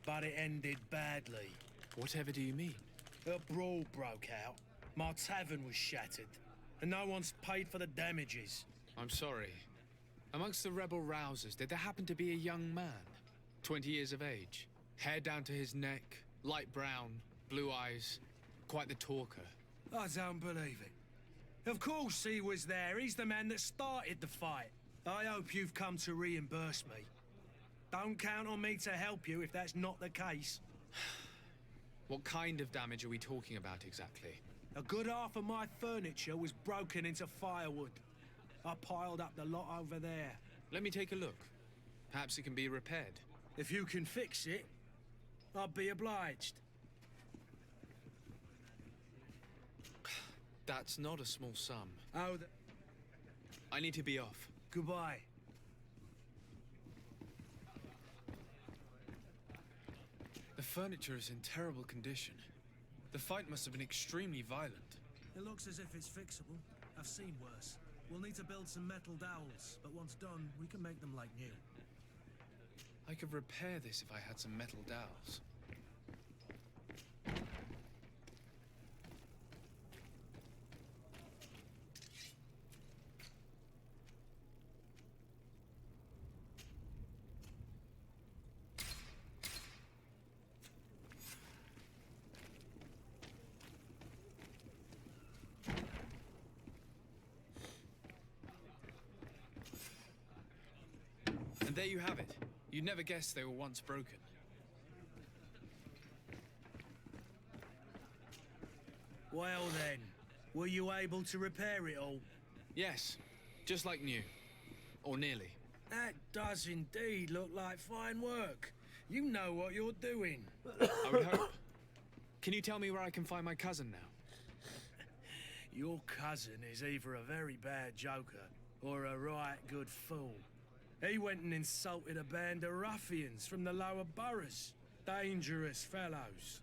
but it ended badly. Whatever do you mean? A brawl broke out. My tavern was shattered, and no one's paid for the damages. I'm sorry. Amongst the rebel rousers, did there happen to be a young man? 20 years of age, hair down to his neck, light brown, blue eyes, quite the talker. I don't believe it. Of course he was there. He's the man that started the fight. I hope you've come to reimburse me. Don't count on me to help you if that's not the case. What kind of damage are we talking about exactly? A good half of my furniture was broken into firewood. I piled up the lot over there. Let me take a look. Perhaps it can be repaired. If you can fix it, I'd be obliged. That's not a small sum. Oh, I need to be off. Goodbye. The furniture is in terrible condition. The fight must have been extremely violent. It looks as if it's fixable. I've seen worse. We'll need to build some metal dowels, but once done, we can make them like new. I could repair this if I had some metal dowels. And there you have it. You'd never guess they were once broken. Well then, were you able to repair it all? Yes, just like new. Or nearly. That does indeed look like fine work. You know what you're doing. I would hope. Can you tell me where I can find my cousin now? Your cousin is either a very bad joker or a right good fool. He went and insulted a band of ruffians from the lower boroughs. Dangerous fellows.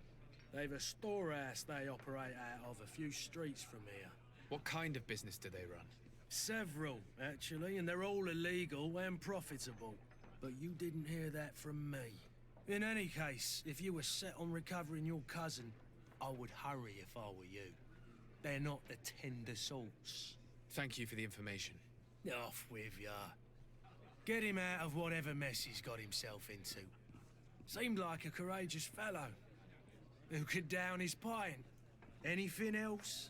They've a storehouse they operate out of a few streets from here. What kind of business do they run? Several, actually, and they're all illegal and profitable. But you didn't hear that from me. In any case, if you were set on recovering your cousin, I would hurry if I were you. They're not the tender sorts. Thank you for the information. Off with ya. Get him out of whatever mess he's got himself into. Seemed like a courageous fellow. Who could down his pint. Anything else?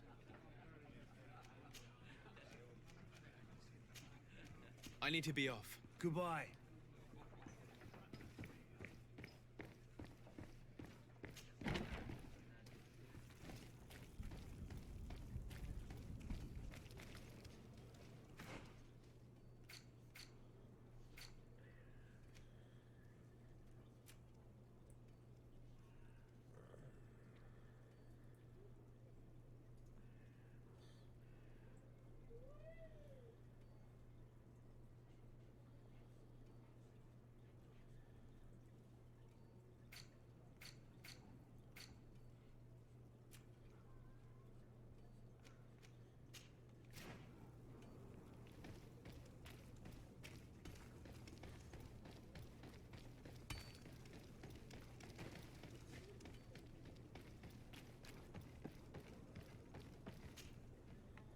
I need to be off. Goodbye.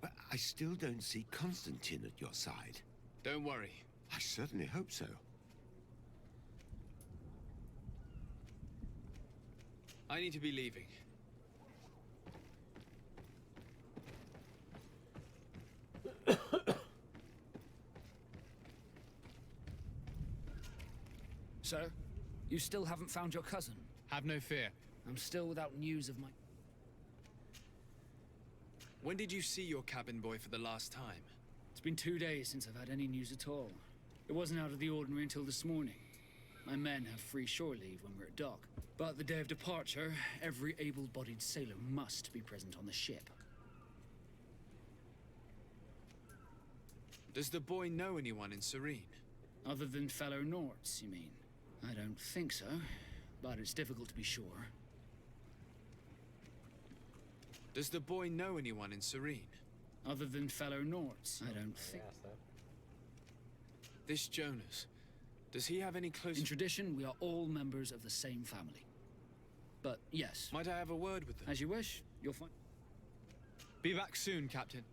But I still don't see Constantine at your side. Don't worry. I certainly hope so. I need to be leaving. Sir, you still haven't found your cousin? Have no fear. I'm still without news of my... When did you see your cabin boy for the last time? It's been 2 days since I've had any news at all. It wasn't out of the ordinary until this morning. My men have free shore leave when we're at dock. But the day of departure, every able-bodied sailor must be present on the ship. Does the boy know anyone in Serene? Other than fellow Norts, you mean? I don't think so, but it's difficult to be sure. Does the boy know anyone in Serene? Other than fellow Norts, I don't think... This Jonas, does he have any close... In tradition, we are all members of the same family. But yes. Might I have a word with them? As you wish, you'll find... Be back soon, Captain.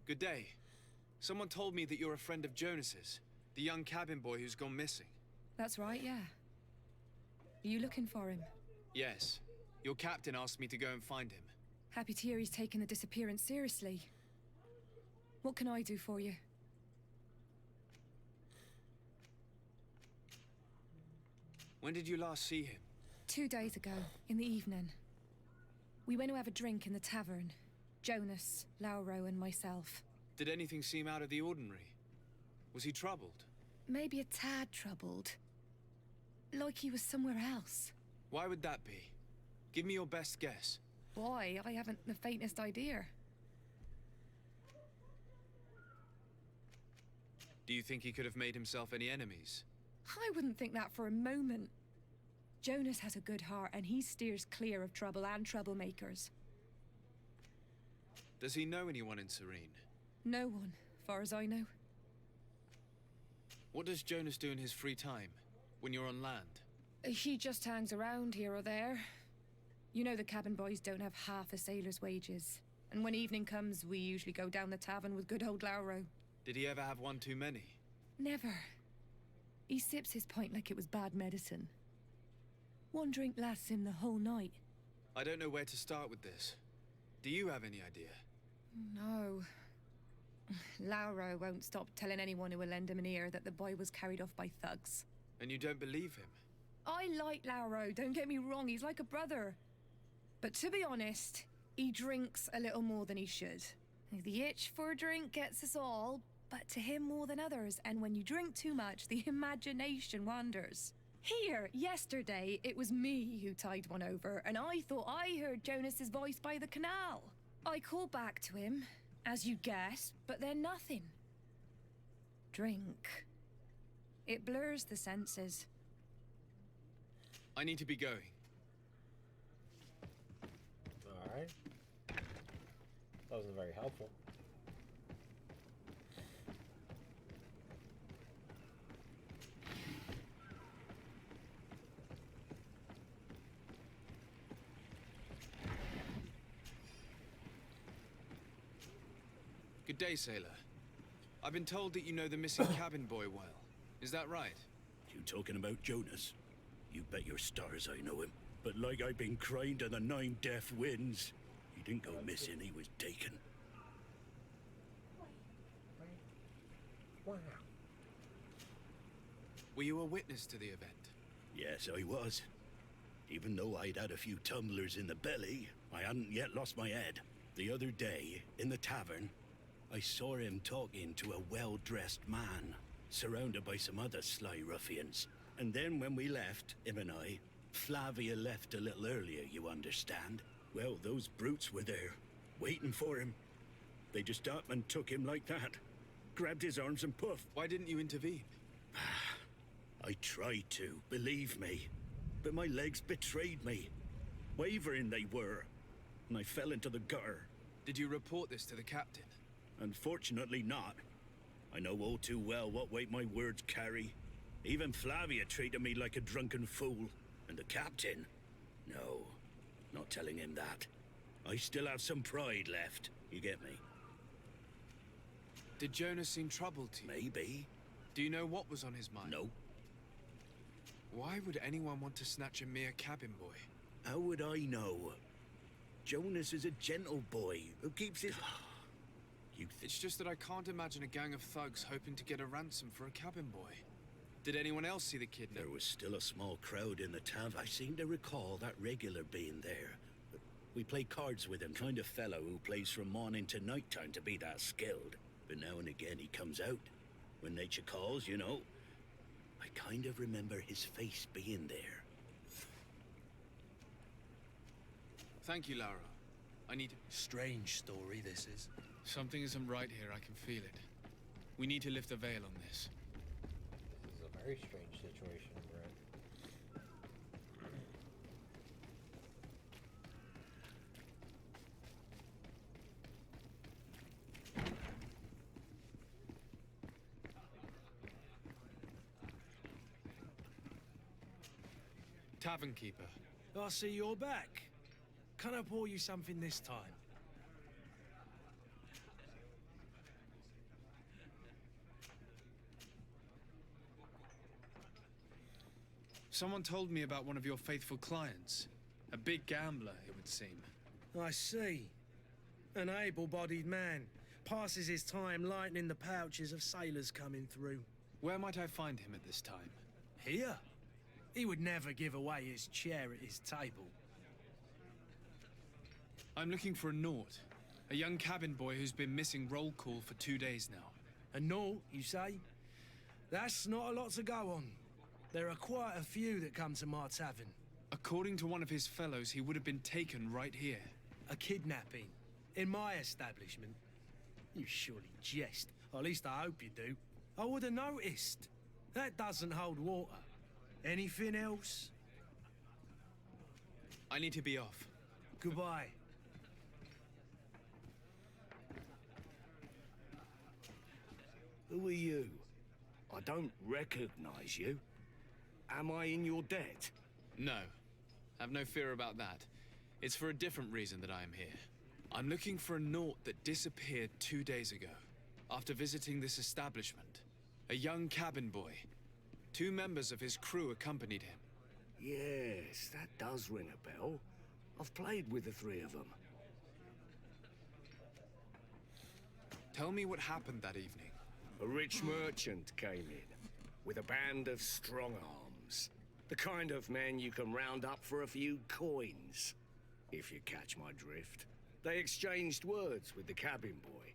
Good day. Someone told me that you're a friend of Jonas's, the young cabin boy who's gone missing. That's right, yeah. Are you looking for him? Yes. Your captain asked me to go and find him. Happy to hear he's taken the disappearance seriously. What can I do for you? When did you last see him? 2 days ago, in the evening. We went to have a drink in the tavern. Jonas, Lauro, and myself. Did anything seem out of the ordinary? Was he troubled? Maybe a tad troubled. Like he was somewhere else. Why would that be? Give me your best guess. Why? I haven't the faintest idea. Do you think he could have made himself any enemies? I wouldn't think that for a moment. Jonas has a good heart, and he steers clear of trouble and troublemakers. Does he know anyone in Serene? No one, far as I know. What does Jonas do in his free time, when you're on land? He just hangs around here or there. You know the cabin boys don't have half a sailor's wages. And when evening comes, we usually go down the tavern with good old Lauro. Did he ever have one too many? Never. He sips his pint like it was bad medicine. One drink lasts him the whole night. I don't know where to start with this. Do you have any idea? No. Lauro won't stop telling anyone who will lend him an ear that the boy was carried off by thugs. And you don't believe him? I like Lauro, don't get me wrong, he's like a brother. But to be honest, he drinks a little more than he should. The itch for a drink gets us all, but to him more than others, and when you drink too much, the imagination wanders. Here, yesterday, it was me who tied one over, and I thought I heard Jonas's voice by the canal. I called back to him, as you'd guess, but then nothing. Drink. It blurs the senses. I need to be going. Alright. That wasn't very helpful. Good day, sailor. I've been told that you know the missing cabin boy well. Is that right? You talking about Jonas? You bet your stars I know him. But like I've been crying to the 9 deaf winds, he didn't go missing, he was taken. Wow. Were you a witness to the event? Yes, I was. Even though I'd had a few tumblers in the belly, I hadn't yet lost my head. The other day, in the tavern, I saw him talking to a well-dressed man, surrounded by some other sly ruffians. And then when we left, him and I, Flavia left a little earlier, you understand. Well, those brutes were there, waiting for him. They just up and took him like that. Grabbed his arms and poof. Why didn't you intervene? I tried to, believe me. But my legs betrayed me. Wavering they were. And I fell into the gutter. Did you report this to the captain? Unfortunately not. I know all too well what weight my words carry. Even Flavia treated me like a drunken fool. And the captain? No, not telling him that. I still have some pride left, you get me? Did Jonas seem troubled to you? Maybe. Do you know what was on his mind? No. Why would anyone want to snatch a mere cabin boy? How would I know? Jonas is a gentle boy who keeps his... It's just that I can't imagine a gang of thugs hoping to get a ransom for a cabin boy. Did anyone else see the kidnap? There was still a small crowd in the town. I seem to recall that regular being there. We play cards with him, kind of fellow who plays from morning to night time to be that skilled. But now and again he comes out. When nature calls, you know. I kind of remember his face being there. Thank you, Lara. I need... Strange story, this is. Something isn't right here, I can feel it. We need to lift the veil on this. This is a very strange situation we're in. Tavern keeper. I see you're back. Can I pour you something this time? Someone told me about one of your faithful clients. A big gambler, it would seem. I see. An able-bodied man. Passes his time lightening the pouches of sailors coming through. Where might I find him at this time? Here? He would never give away his chair at his table. I'm looking for a Naut. A young cabin boy who's been missing roll call for 2 days now. A Naut, you say? That's not a lot to go on. There are quite a few that come to my tavern. According to one of his fellows, he would have been taken right here. A kidnapping? In my establishment? You surely jest. Or at least I hope you do. I would have noticed. That doesn't hold water. Anything else? I need to be off. Goodbye. Who are you? I don't recognize you. Am I in your debt? No. Have no fear about that. It's for a different reason that I am here. I'm looking for a Naut that disappeared 2 days ago, after visiting this establishment. A young cabin boy. 2 members of his crew accompanied him. Yes, that does ring a bell. I've played with the 3 of them. Tell me what happened that evening. A rich merchant came in, with a band of strong-arms. The kind of men you can round up for a few coins, if you catch my drift. They exchanged words with the cabin boy.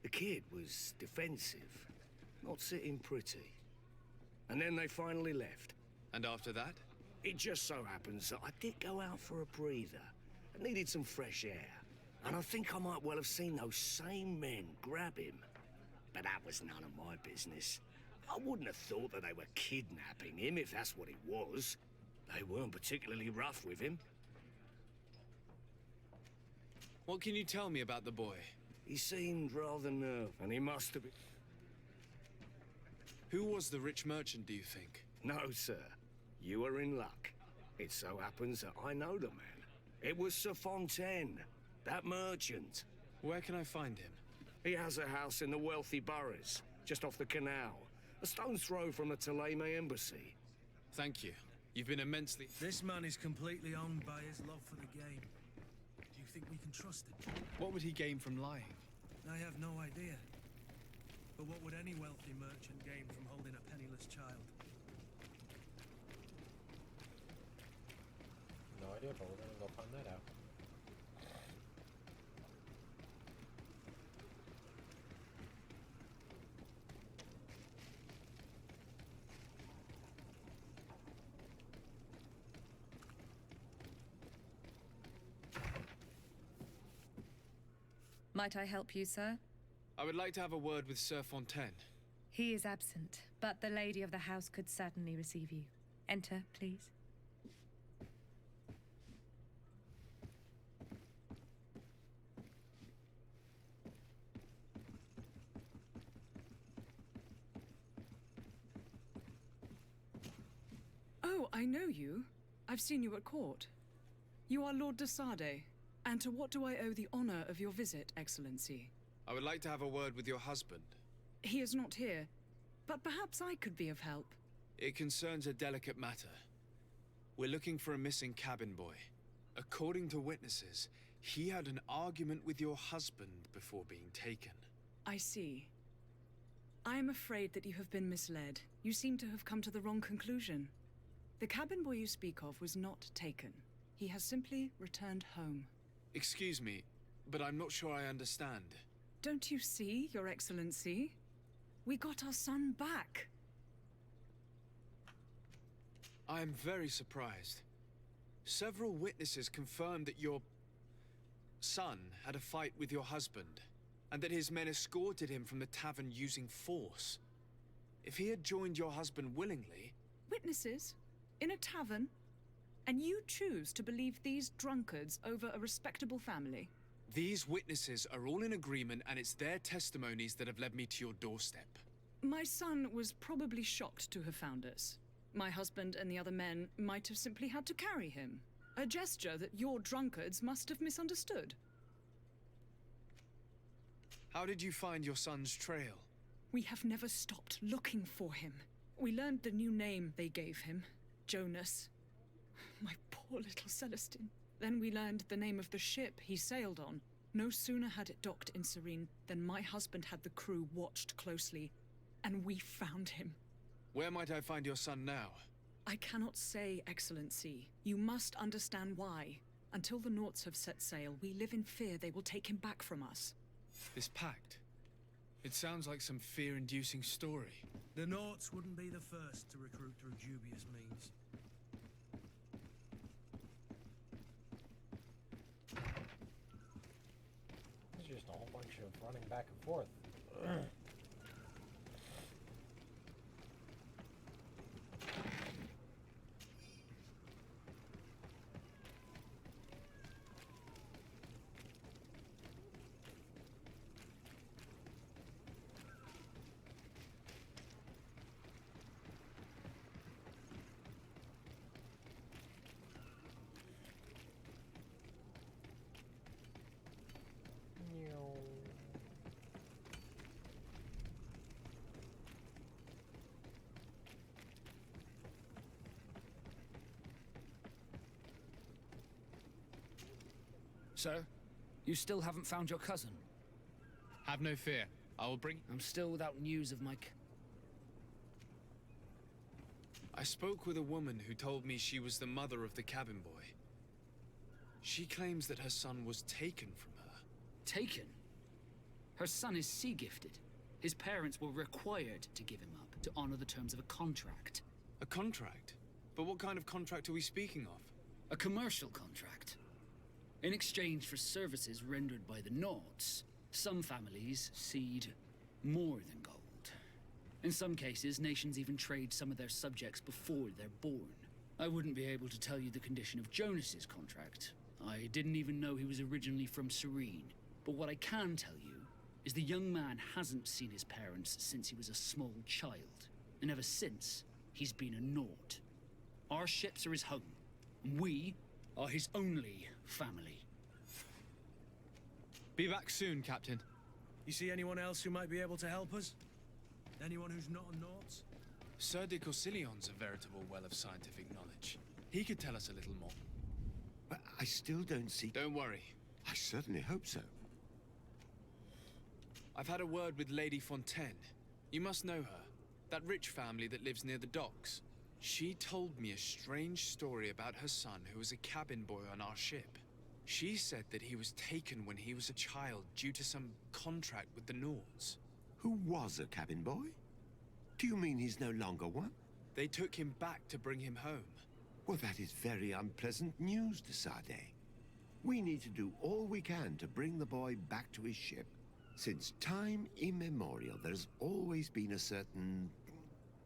The kid was defensive, not sitting pretty. And then they finally left. And after that? It just so happens that I did go out for a breather. I needed some fresh air. And I think I might well have seen those same men grab him. But that was none of my business. I wouldn't have thought that they were kidnapping him, if that's what it was. They weren't particularly rough with him. What can you tell me about the boy? He seemed rather nervous, and he must have been... Who was the rich merchant, do you think? No, sir. You are in luck. It so happens that I know the man. It was Sir Fontaine, that merchant. Where can I find him? He has a house in the wealthy boroughs, just off the canal. A stone's throw from the Thélème embassy. Thank you. You've been immensely... This man is completely owned by his love for the game. Do you think we can trust him? What would he gain from lying? I have no idea. But what would any wealthy merchant gain from holding a penniless child? No idea, but we're gonna go find that out. Might I help you, sir? I would like to have a word with Sir Fontaine. He is absent, but the lady of the house could certainly receive you. Enter, please. Oh, I know you. I've seen you at court. You are Lord de Sade. And to what do I owe the honor of your visit, Excellency? I would like to have a word with your husband. He is not here, but perhaps I could be of help. It concerns a delicate matter. We're looking for a missing cabin boy. According to witnesses, he had an argument with your husband before being taken. I see. I am afraid that you have been misled. You seem to have come to the wrong conclusion. The cabin boy you speak of was not taken. He has simply returned home. Excuse me, but I'm not sure I understand. Don't you see, Your Excellency? We got our son back. I am very surprised. Several witnesses confirmed that your son had a fight with your husband, and that his men escorted him from the tavern using force. If he had joined your husband willingly... Witnesses? In a tavern? And you choose to believe these drunkards over a respectable family? These witnesses are all in agreement, and it's their testimonies that have led me to your doorstep. My son was probably shocked to have found us. My husband and the other men might have simply had to carry him. A gesture that your drunkards must have misunderstood. How did you find your son's trail? We have never stopped looking for him. We learned the new name they gave him, Jonas. My poor little Celestine. Then we learned the name of the ship he sailed on. No sooner had it docked in Serene than my husband had the crew watched closely, and we found him. Where might I find your son now? I cannot say, Excellency. You must understand why. Until the Nauts have set sail, we live in fear they will take him back from us. This pact. It sounds like some fear-inducing story. The Nauts wouldn't be the first to recruit through dubious means. It's just a whole bunch of running back and forth. Sir, you still haven't found your cousin? Have no fear. I will bring... I'm still without news of my... I spoke with a woman who told me she was the mother of the cabin boy. She claims that her son was taken from her. Taken? Her son is sea-gifted. His parents were required to give him up to honor the terms of a contract. A contract? But what kind of contract are we speaking of? A commercial contract. In exchange for services rendered by the Nauts, some families cede more than gold. In some cases, nations even trade some of their subjects before they're born. I wouldn't be able to tell you the condition of Jonas's contract. I didn't even know he was originally from Serene. But what I can tell you is the young man hasn't seen his parents since he was a small child. And ever since, he's been a Naut. Our ships are his home. And we are his only family. Be back soon, Captain. You see anyone else who might be able to help us? Anyone who's not a Naut? Sir de Corsillion's a veritable well of scientific knowledge. He could tell us a little more. But I still don't see... Don't worry. I certainly hope so. I've had a word with Lady Fontaine. You must know her. That rich family that lives near the docks. She told me a strange story about her son who was a cabin boy on our ship. She said that he was taken when he was a child due to some contract with the Nauts. Who was a cabin boy? Do you mean he's no longer one? They took him back to bring him home. Well, that is very unpleasant news, de Sade. We need to do all we can to bring the boy back to his ship. Since time immemorial, there's always been a certain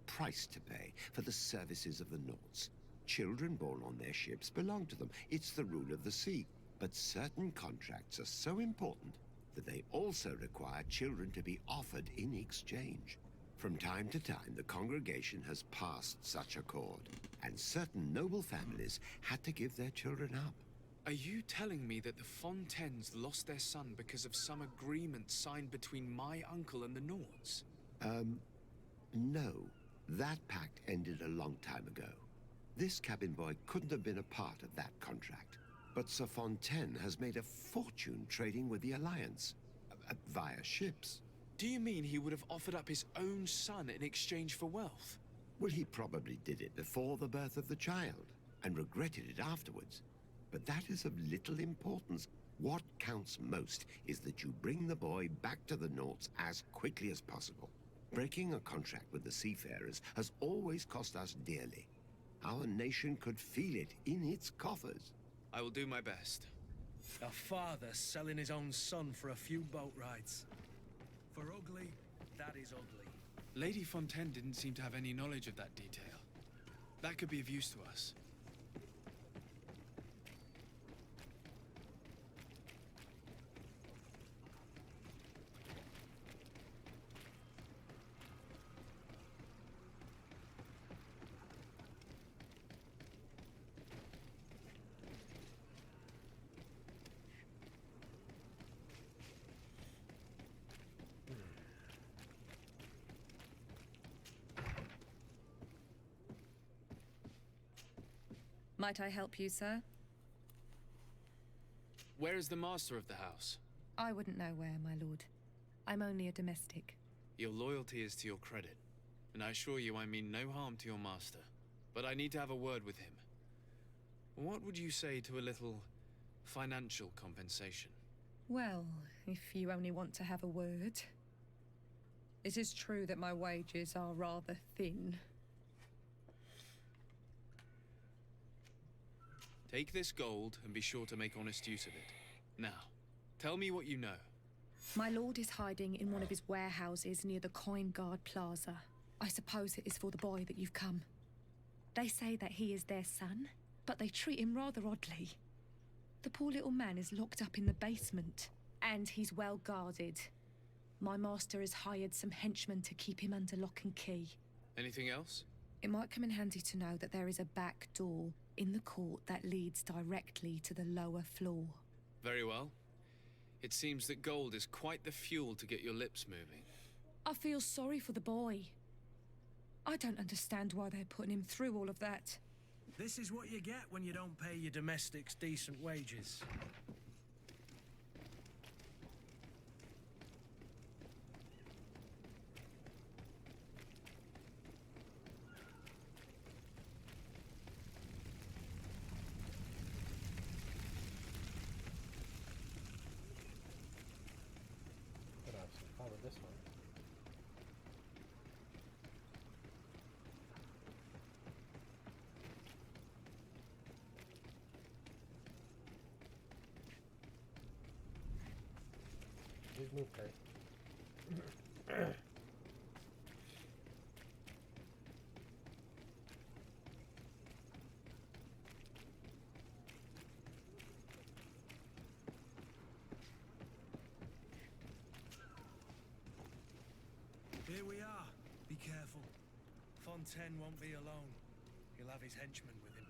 price to pay for the services of the Nauts. Children born on their ships belong to them. It's the rule of the sea. But certain contracts are so important that they also require children to be offered in exchange. From time to time, the congregation has passed such accord, and certain noble families had to give their children up. Are you telling me that the Fontaines lost their son because of some agreement signed between my uncle and the Nauts? No. That pact ended a long time ago. This cabin boy couldn't have been a part of that contract. But Sir Fontaine has made a fortune trading with the Alliance, via ships. Do you mean he would have offered up his own son in exchange for wealth? Well, he probably did it before the birth of the child, and regretted it afterwards. But that is of little importance. What counts most is that you bring the boy back to the Nauts as quickly as possible. Breaking a contract with the seafarers has always cost us dearly. Our nation could feel it in its coffers. I will do my best. A father selling his own son for a few boat rides. For ugly, that is ugly. Lady Fontaine didn't seem to have any knowledge of that detail. That could be of use to us. Might I help you, sir? Where is the master of the house? I wouldn't know where, my lord. I'm only a domestic. Your loyalty is to your credit, and I assure you I mean no harm to your master. But I need to have a word with him. What would you say to a little Financial compensation. Well, if you only want to have a word. It is true that my wages are rather thin. Take this gold and be sure to make honest use of it. Now, tell me what you know. My lord is hiding in one of his warehouses near the Coin Guard Plaza. I suppose it is for the boy that you've come. They say that he is their son, but they treat him rather oddly. The poor little man is locked up in the basement, and he's well guarded. My master has hired some henchmen to keep him under lock and key. Anything else? It might come in handy to know that there is a back door in the court that leads directly to the lower floor. Very well. It seems that gold is quite the fuel to get your lips moving. I feel sorry for the boy. I don't understand why they're putting him through all of that. This is what you get when you don't pay your domestics decent wages. Could have some fun with this one. Please move, Kurt. Here we are. Be careful. Fontaine won't be alone. He'll have his henchmen with him.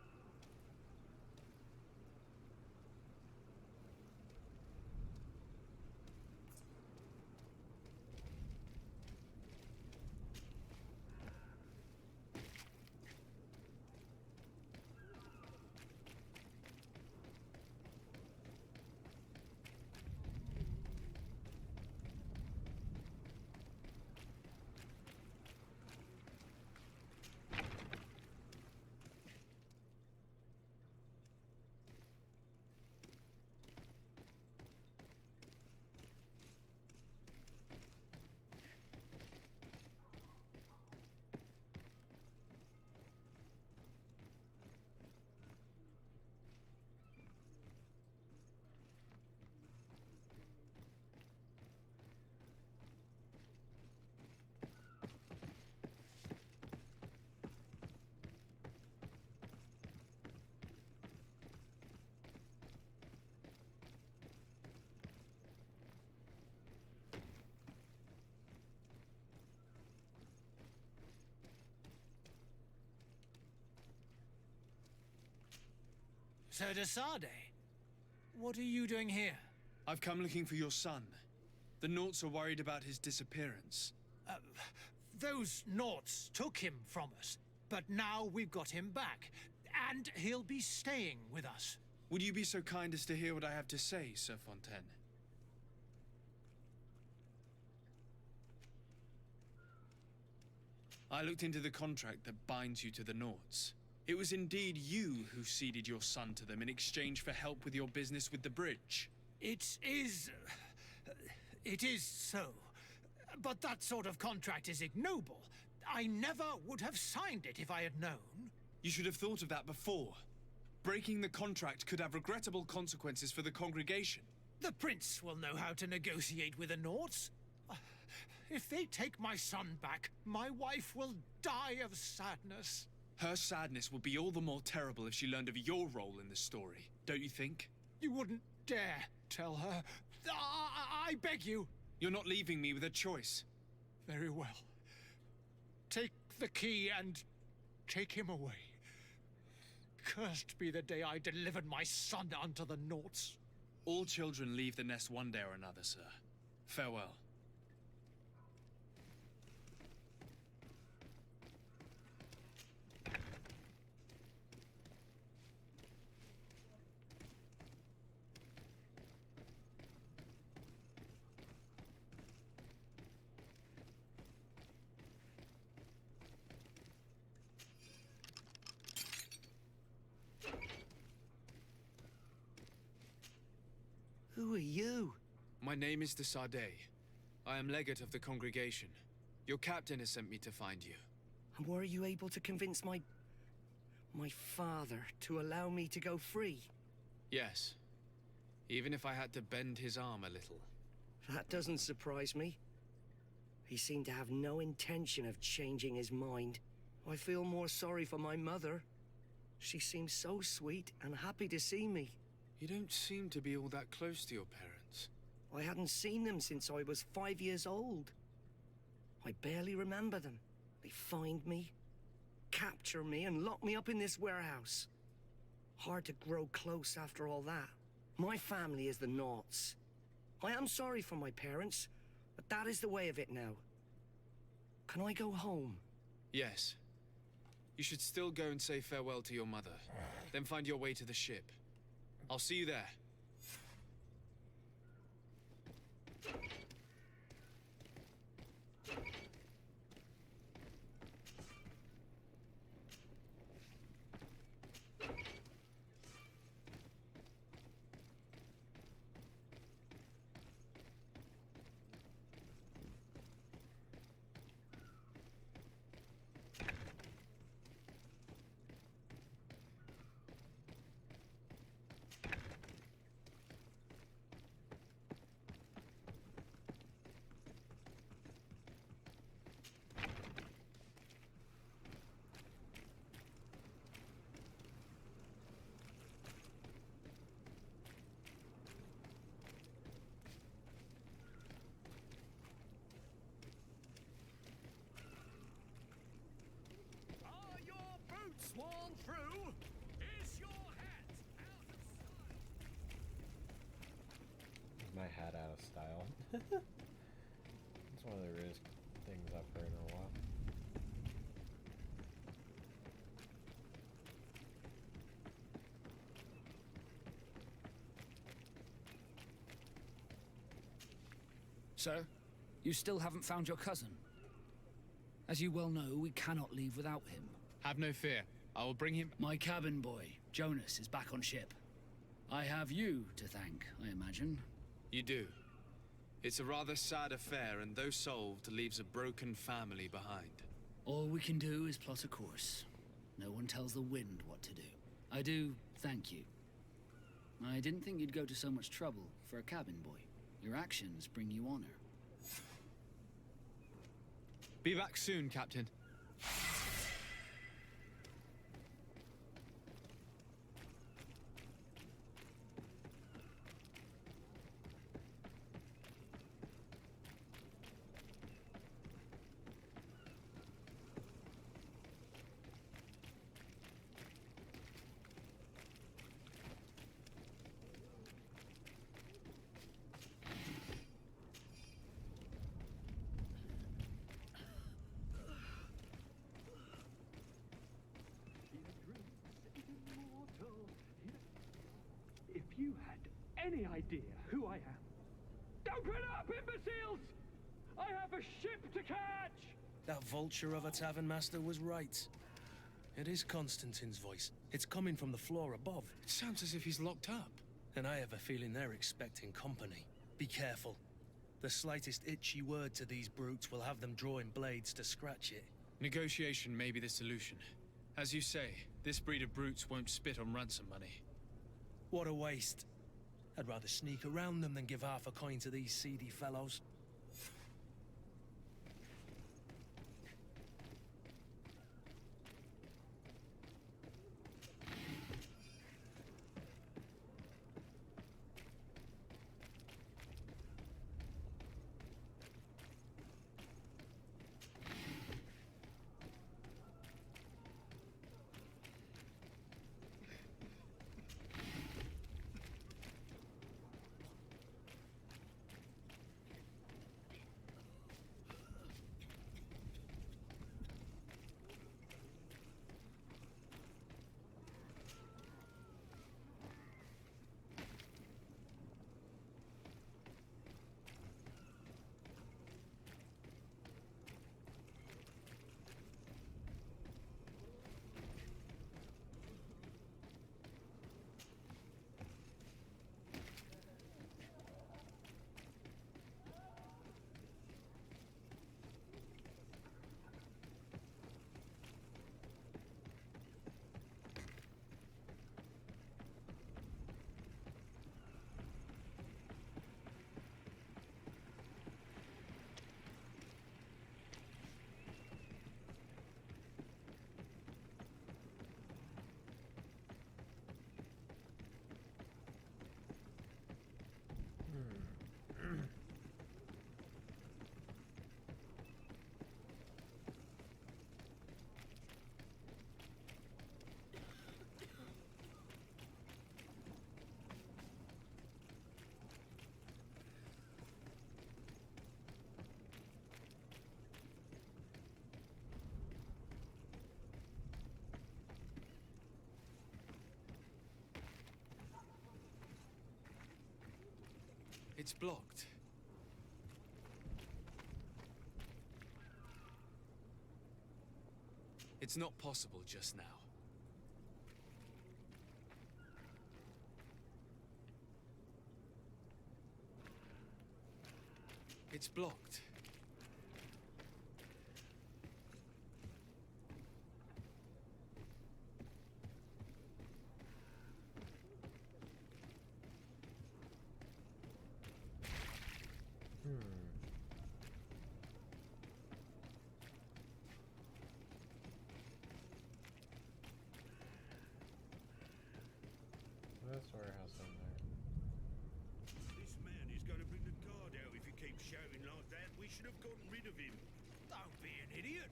Sir Desade, what are you doing here? I've come looking for your son. The Naughts are worried about his disappearance. Those Naughts took him from us, but now we've got him back, and he'll be staying with us. Would you be so kind as to hear what I have to say, Sir Fontaine? I looked into the contract that binds you to the Naughts. It was indeed you who ceded your son to them in exchange for help with your business with the bridge. It is so. But that sort of contract is ignoble. I never would have signed it if I had known. You should have thought of that before. Breaking the contract could have regrettable consequences for the congregation. The prince will know how to negotiate with the Naughts. If they take my son back, my wife will die of sadness. Her sadness will be all the more terrible if she learned of your role in the story, don't you think? You wouldn't dare tell her. I beg you. You're not leaving me with a choice. Very well. Take the key and take him away. Cursed be the day I delivered my son unto the Naughts. All children leave the nest one day or another, sir. Farewell. Who are you? My name is de Sardet. I am legate of the congregation. Your captain has sent me to find you. And were you able to convince my father to allow me to go free? Yes. Even if I had to bend his arm a little. That doesn't surprise me. He seemed to have no intention of changing his mind. I feel more sorry for my mother. She seems so sweet and happy to see me. You don't seem to be all that close to your parents. I hadn't seen them since I was 5 years old. I barely remember them. They find me, capture me, and lock me up in this warehouse. Hard to grow close after all that. My family is the Naughts. I am sorry for my parents, but that is the way of it now. Can I go home? Yes. You should still go and say farewell to your mother. Then find your way to the ship. I'll see you there. Are your boots worn through? Is your hat out of style? Is my hat out of style? It's one of the weirdest things I've heard in a while. Sir, you still haven't found your cousin. As you well know, we cannot leave without him. Have no fear. I will bring him... My cabin boy, Jonas, is back on ship. I have you to thank, I imagine. You do. It's a rather sad affair, and though solved, leaves a broken family behind. All we can do is plot a course. No one tells the wind what to do. I do thank you. I didn't think you'd go to so much trouble for a cabin boy. Your actions bring you honor. Be back soon, Captain. If you had any idea who I am. Open up, imbeciles! I have a ship to catch! That vulture of a tavern master was right. It is Constantine's voice. It's coming from the floor above. It sounds as if he's locked up. And I have a feeling they're expecting company. Be careful. The slightest itchy word to these brutes will have them drawing blades to scratch it. Negotiation may be the solution. As you say, this breed of brutes won't spit on ransom money. What a waste. I'd rather sneak around them than give half a coin to these seedy fellows. It's blocked. It's not possible just now. It's blocked. That's the warehouse down there. This man is going to bring the guard out if he keeps shouting like that. We should have gotten rid of him. Don't be an idiot.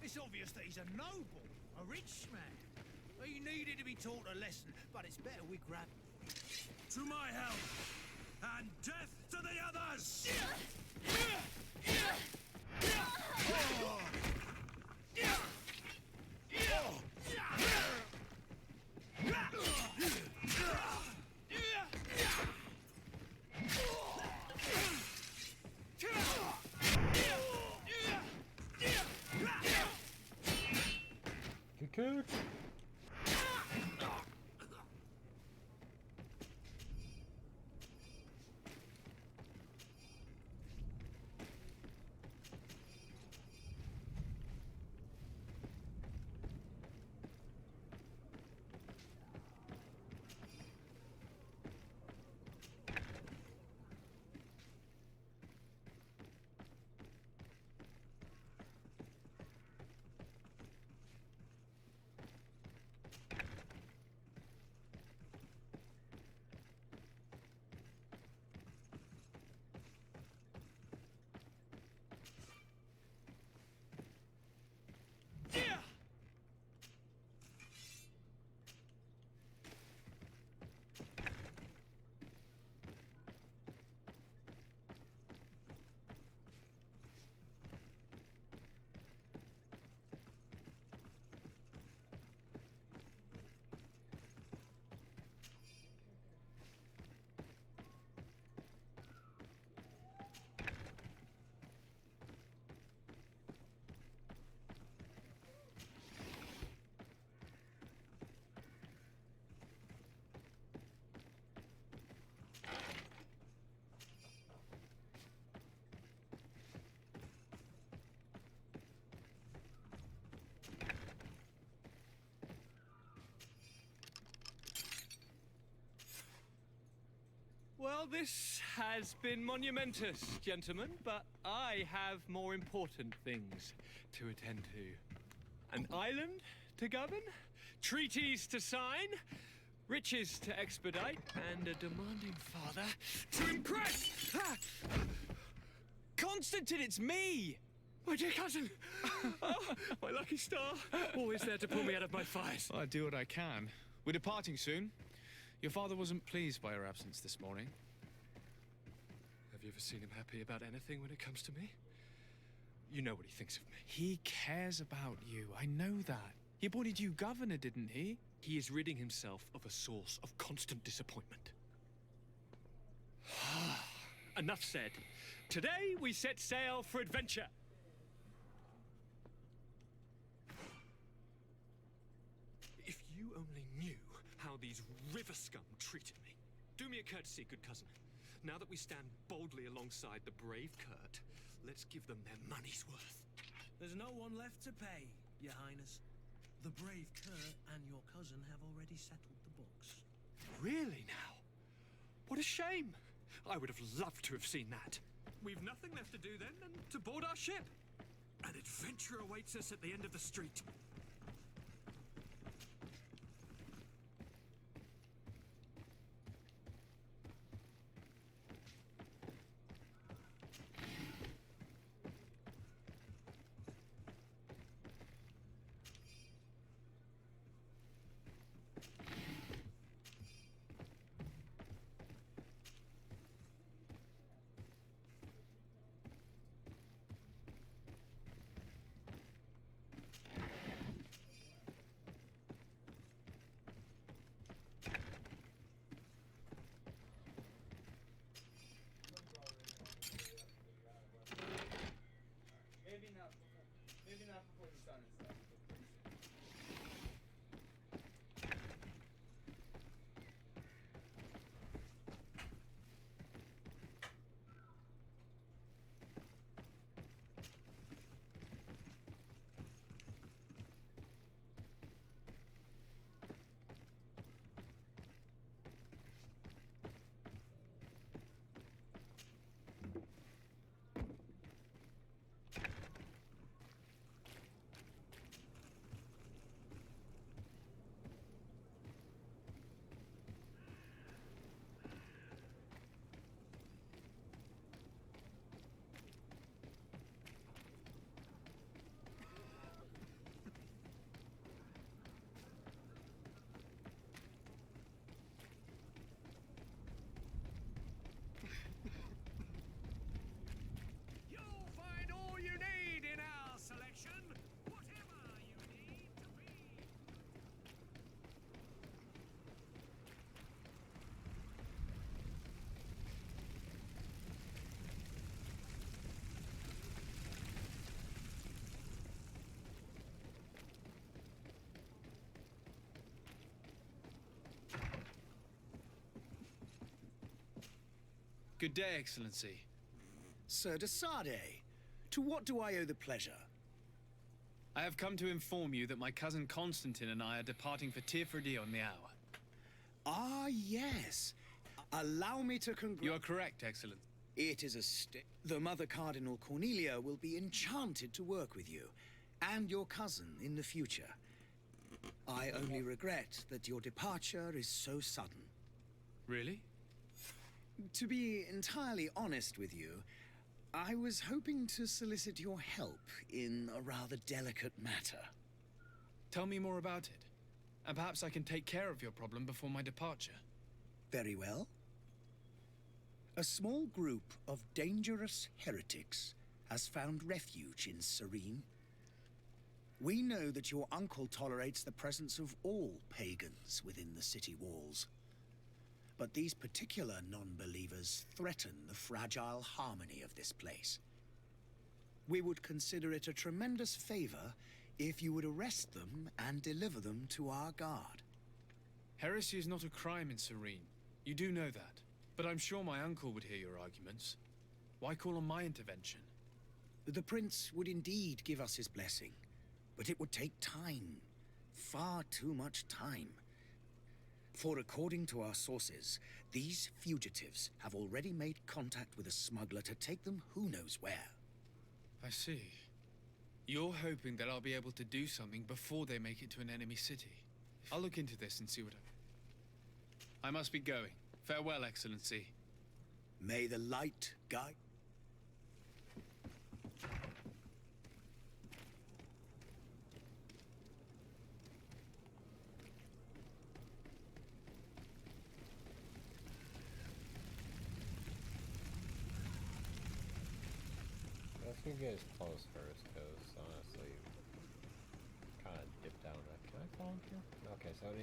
It's obvious that he's a noble, a rich man. He needed to be taught a lesson, but it's better we grab him. To my help! And death to the others! Coot. Well, this has been monumentous, gentlemen, but I have more important things to attend to. An island to govern, treaties to sign, riches to expedite, and a demanding father to impress! Ah! Constantine, it's me! My dear cousin! Oh, my lucky star! Always there to pull me out of my fires. I do what I can. We're departing soon. Your father wasn't pleased by our absence this morning. Have you ever seen him happy about anything when it comes to me? You know what he thinks of me. He cares about you. I know that. He appointed you governor, didn't he? He is ridding himself of a source of constant disappointment. Enough said. Today we set sail for adventure. If you only knew how these river scum treated me. Do me a courtesy, good cousin. Now that we stand boldly alongside the brave Kurt, let's give them their money's worth. There's no one left to pay, Your Highness. The brave Kurt and your cousin have already settled the books. Really now? What a shame. I would have loved to have seen that. We've nothing left to do then than to board our ship. An adventure awaits us at the end of the street. Good day, Excellency. Sir de Sardet, to what do I owe the pleasure? I have come to inform you that my cousin Constantine and I are departing for Tirfredi on the hour. Ah, yes. Allow me to You are correct, Excellency. It is the Mother Cardinal Cornelia will be enchanted to work with you, and your cousin in the future. I only regret that your departure is so sudden. Really? To be entirely honest with you, I was hoping to solicit your help in a rather delicate matter. Tell me more about it, and perhaps I can take care of your problem before my departure. Very well. A small group of dangerous heretics has found refuge in Serene. We know that your uncle tolerates the presence of all pagans within the city walls. But these particular non-believers threaten the fragile harmony of this place. We would consider it a tremendous favor if you would arrest them and deliver them to our guard. Heresy is not a crime in Serene. You do know that. But I'm sure my uncle would hear your arguments. Why call on my intervention? The prince would indeed give us his blessing, but it would take time. Far too much time. For according to our sources, these fugitives have already made contact with a smuggler to take them who knows where. I see. You're hoping that I'll be able to do something before they make it to an enemy city. I'll look into this and see what I must be going. Farewell, Excellency. May the light guide... Let's go get his clothes first, because honestly, kind of dipped down. Can I fall in here? Okay, so it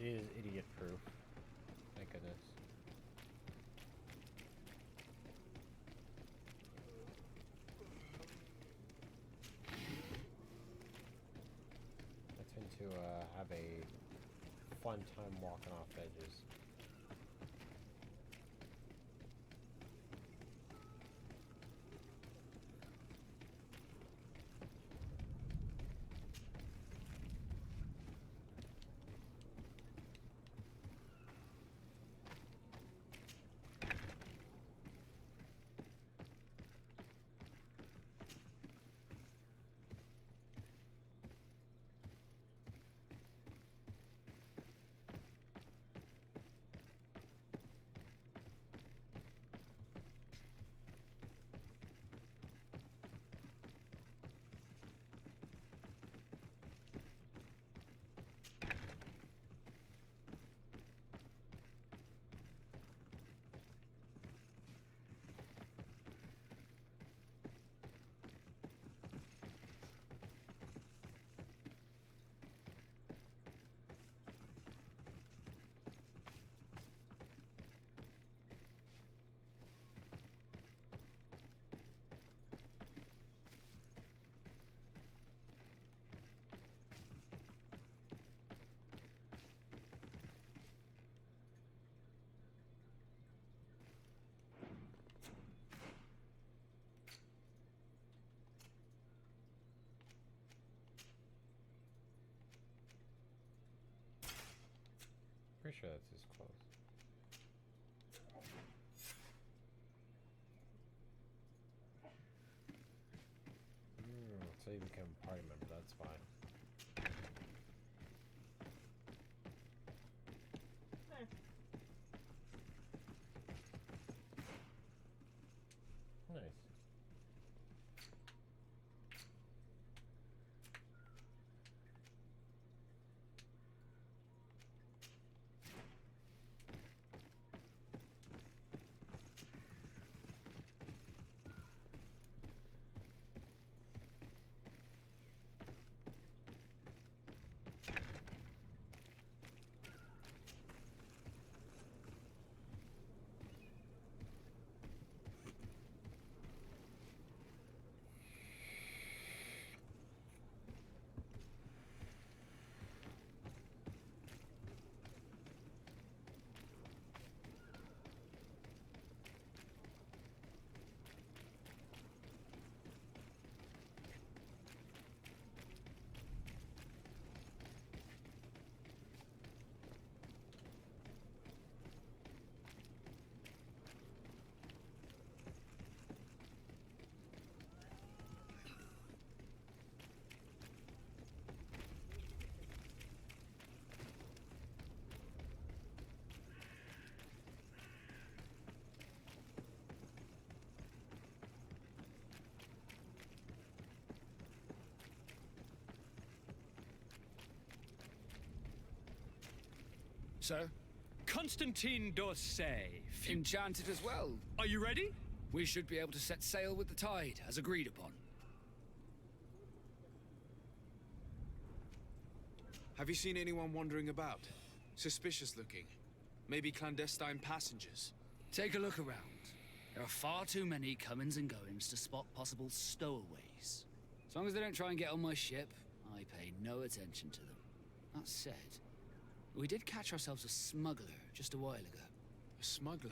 is idiot proof. Thank goodness. I tend to have a fun time walking off edges. Pretty sure that's his clothes. So you become a party member, that's fine. Nice. Sir? Constantine d'Orsay. Enchanted as well. Are you ready? We should be able to set sail with the tide, as agreed upon. Have you seen anyone wandering about? Suspicious looking. Maybe clandestine passengers. Take a look around. There are far too many comings and goings to spot possible stowaways. As long as they don't try and get on my ship, I pay no attention to them. That said, we did catch ourselves a smuggler just a while ago. A smuggler?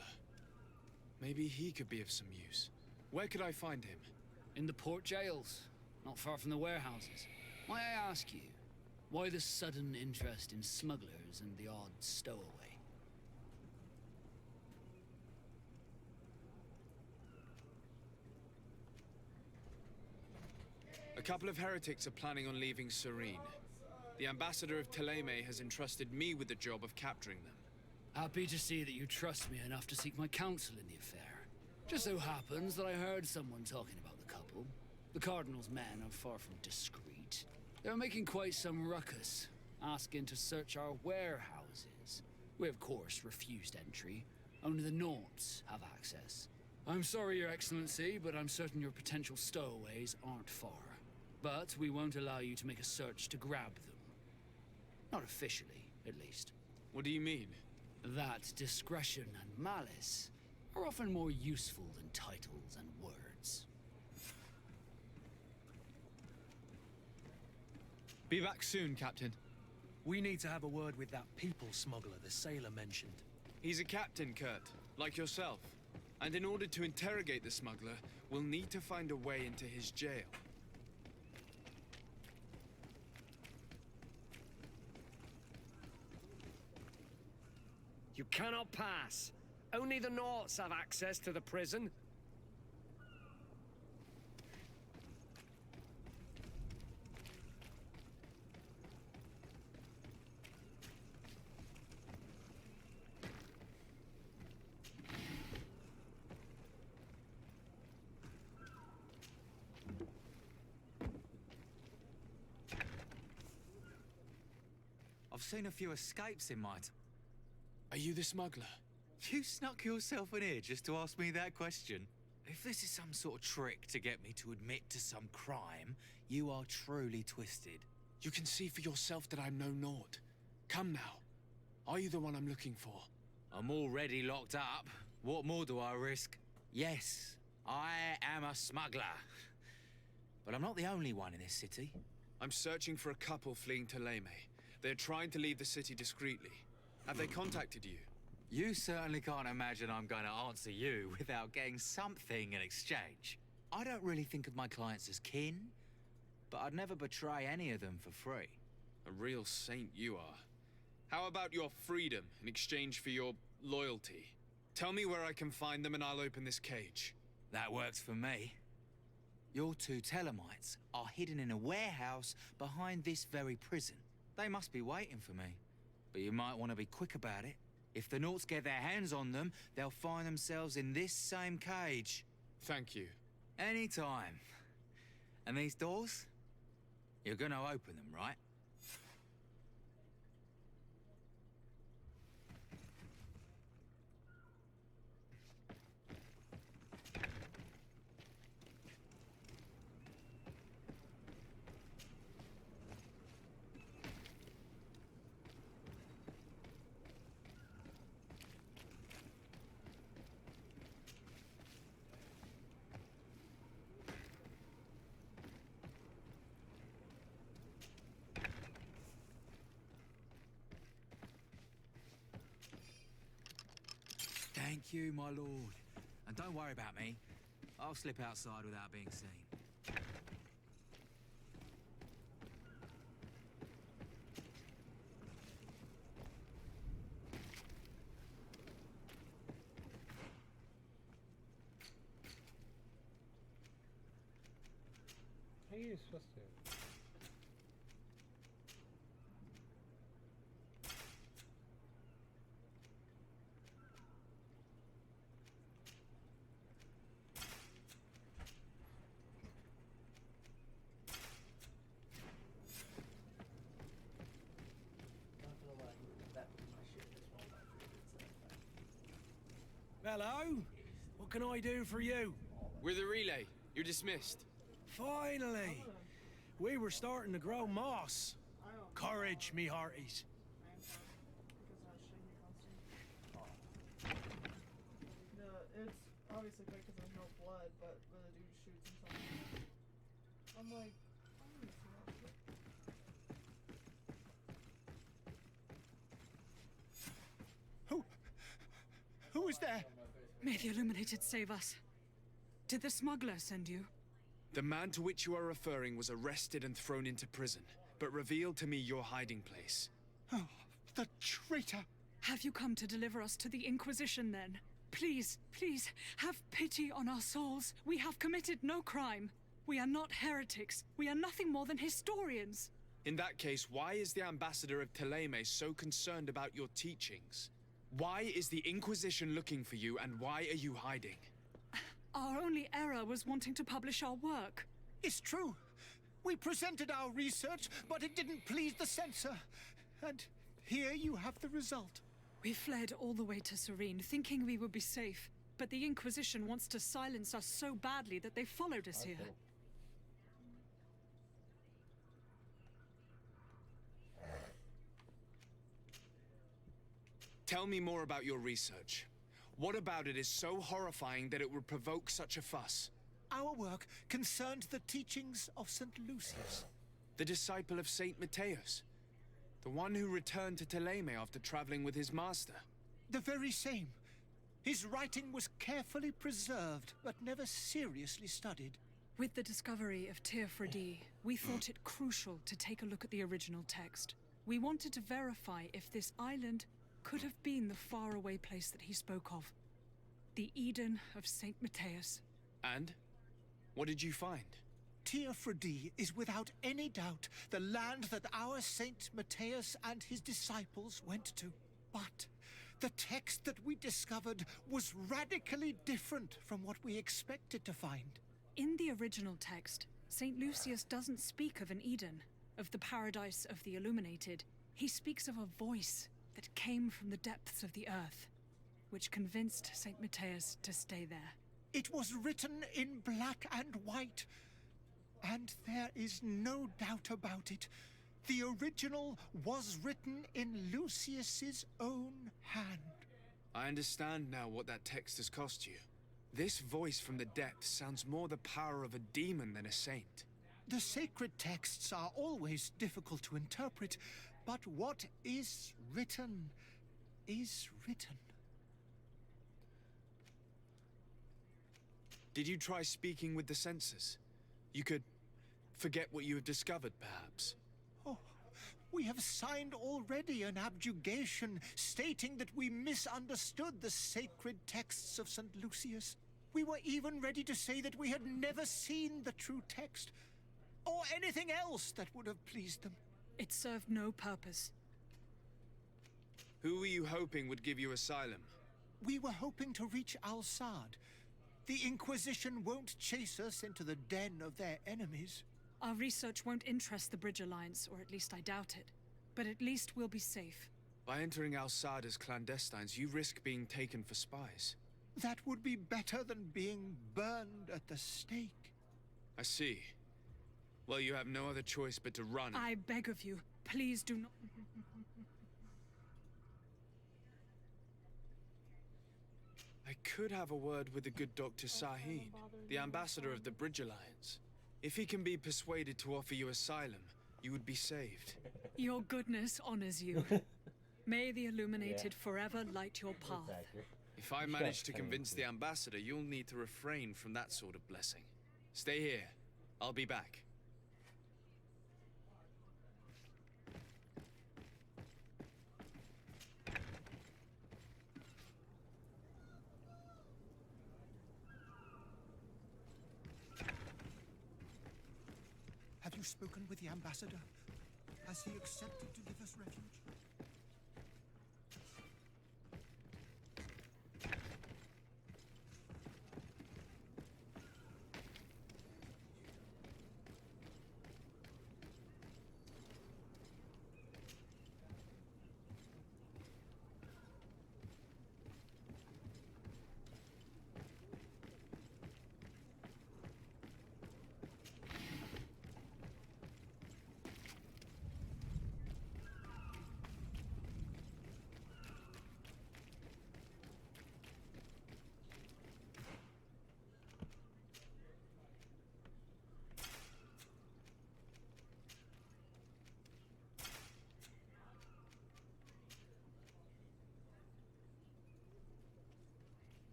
Maybe he could be of some use. Where could I find him? In the port jails, not far from the warehouses. May I ask you, why the sudden interest in smugglers and the odd stowaway? A couple of heretics are planning on leaving Serene. The ambassador of Teleme has entrusted me with the job of capturing them. Happy to see that you trust me enough to seek my counsel in the affair. Just so happens that I heard someone talking about the couple. The Cardinal's men are far from discreet. They were making quite some ruckus, asking to search our warehouses. We, of course, refused entry. Only the Naughts have access. I'm sorry, Your Excellency, but I'm certain your potential stowaways aren't far. But we won't allow you to make a search to grab them. Not officially, at least. What do you mean? That discretion and malice are often more useful than titles and words. Be back soon, Captain. We need to have a word with that people smuggler the sailor mentioned. He's a captain, Kurt, like yourself. And in order to interrogate the smuggler, we'll need to find a way into his jail. You cannot pass. Only the Naughts have access to the prison. I've seen a few escapes in my time. Are you the smuggler? You snuck yourself in here just to ask me that question. If this is some sort of trick to get me to admit to some crime, you are truly twisted. You can see for yourself that I'm no Naught. Come now. Are you the one I'm looking for? I'm already locked up. What more do I risk? Yes, I am a smuggler. But I'm not the only one in this city. I'm searching for a couple fleeing to Teleme. They're trying to leave the city discreetly. Have they contacted you? You certainly can't imagine I'm going to answer you without getting something in exchange. I don't really think of my clients as kin, but I'd never betray any of them for free. A real saint you are. How about your freedom in exchange for your loyalty? Tell me where I can find them and I'll open this cage. That works for me. Your two Telemites are hidden in a warehouse behind this very prison. They must be waiting for me. But you might want to be quick about it. If the Naughts get their hands on them, they'll find themselves in this same cage. Thank you. Anytime. And these doors? You're gonna open them, right? Thank you, my lord. And don't worry about me. I'll slip outside without being seen. How are you supposed to? Hello? What can I do for you? We're the relay. You're dismissed. Finally! We were starting to grow moss. Courage, me hearties. No, it's obviously quick because there's no blood, but the dude shoots himself. I'm like, I don't see that shit. Who is there? May the Illuminated save us. Did the smuggler send you? The man to which you are referring was arrested and thrown into prison, but revealed to me your hiding place. Oh, the traitor! Have you come to deliver us to the Inquisition, then? Please, please, have pity on our souls. We have committed no crime. We are not heretics. We are nothing more than historians. In that case, why is the ambassador of Teleme so concerned about your teachings? Why is the Inquisition looking for you, and why are you hiding? Our only error was wanting to publish our work. It's true. We presented our research, but it didn't please the censor. And here you have the result. We fled all the way to Serene, thinking we would be safe. But the Inquisition wants to silence us so badly that they followed us here. Tell me more about your research. What about it is so horrifying that it would provoke such a fuss? Our work concerned the teachings of St. Lucius. The disciple of Saint Matthias. The one who returned to Teleme after traveling with his master. The very same. His writing was carefully preserved, but never seriously studied. With the discovery of Teofredi, we thought it crucial to take a look at the original text. We wanted to verify if this island could have been the faraway place that he spoke of. The Eden of Saint Matthias. And? What did you find? Teofredi is without any doubt the land that our Saint Matthias and his disciples went to. But the text that we discovered was radically different from what we expected to find. In the original text, Saint Lucius doesn't speak of an Eden, of the paradise of the Illuminated. He speaks of a voice that came from the depths of the earth, which convinced Saint Matthias to stay there. It was written in black and white, and there is no doubt about it. The original was written in Lucius's own hand. I understand now what that text has cost you. This voice from the depths sounds more the power of a demon than a saint. The sacred texts are always difficult to interpret, but what is written is written. Did you try speaking with the censors? You could forget what you have discovered, perhaps. Oh, we have signed already an abjugation stating that we misunderstood the sacred texts of St. Lucius. We were even ready to say that we had never seen the true text, or anything else that would have pleased them. It served no purpose. Who were you hoping would give you asylum? We were hoping to reach Al-Sad. The Inquisition won't chase us into the den of their enemies. Our research won't interest the Bridge Alliance, or at least I doubt it. But at least we'll be safe. By entering Al-Sad as clandestines, you risk being taken for spies. That would be better than being burned at the stake. I see. Well, you have no other choice but to run. I beg of you, please do not... I could have a word with the good Dr. Sahin, the ambassador of the Bridge Alliance. If he can be persuaded to offer you asylum, you would be saved. Your goodness honors you. May the Illuminated forever light your path. If I manage to convince the ambassador, you'll need to refrain from that sort of blessing. Stay here. I'll be back. Have you spoken with the ambassador? Has he accepted to give us refuge?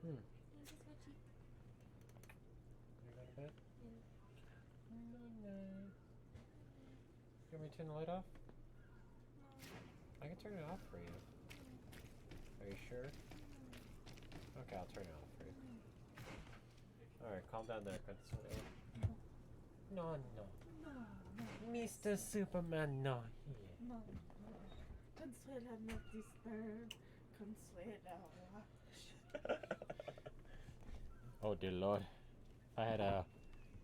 Hmm. Yes, it's veggie. You go to bed? No, no. You want me to turn the light off? I can turn it off for you. Are you sure? Okay, I'll turn it off for you. Alright, calm down there, Consuelo. No, no. Mr. Superman, no. No. Consuela, not disturb. Consuela. Oh dear lord. I had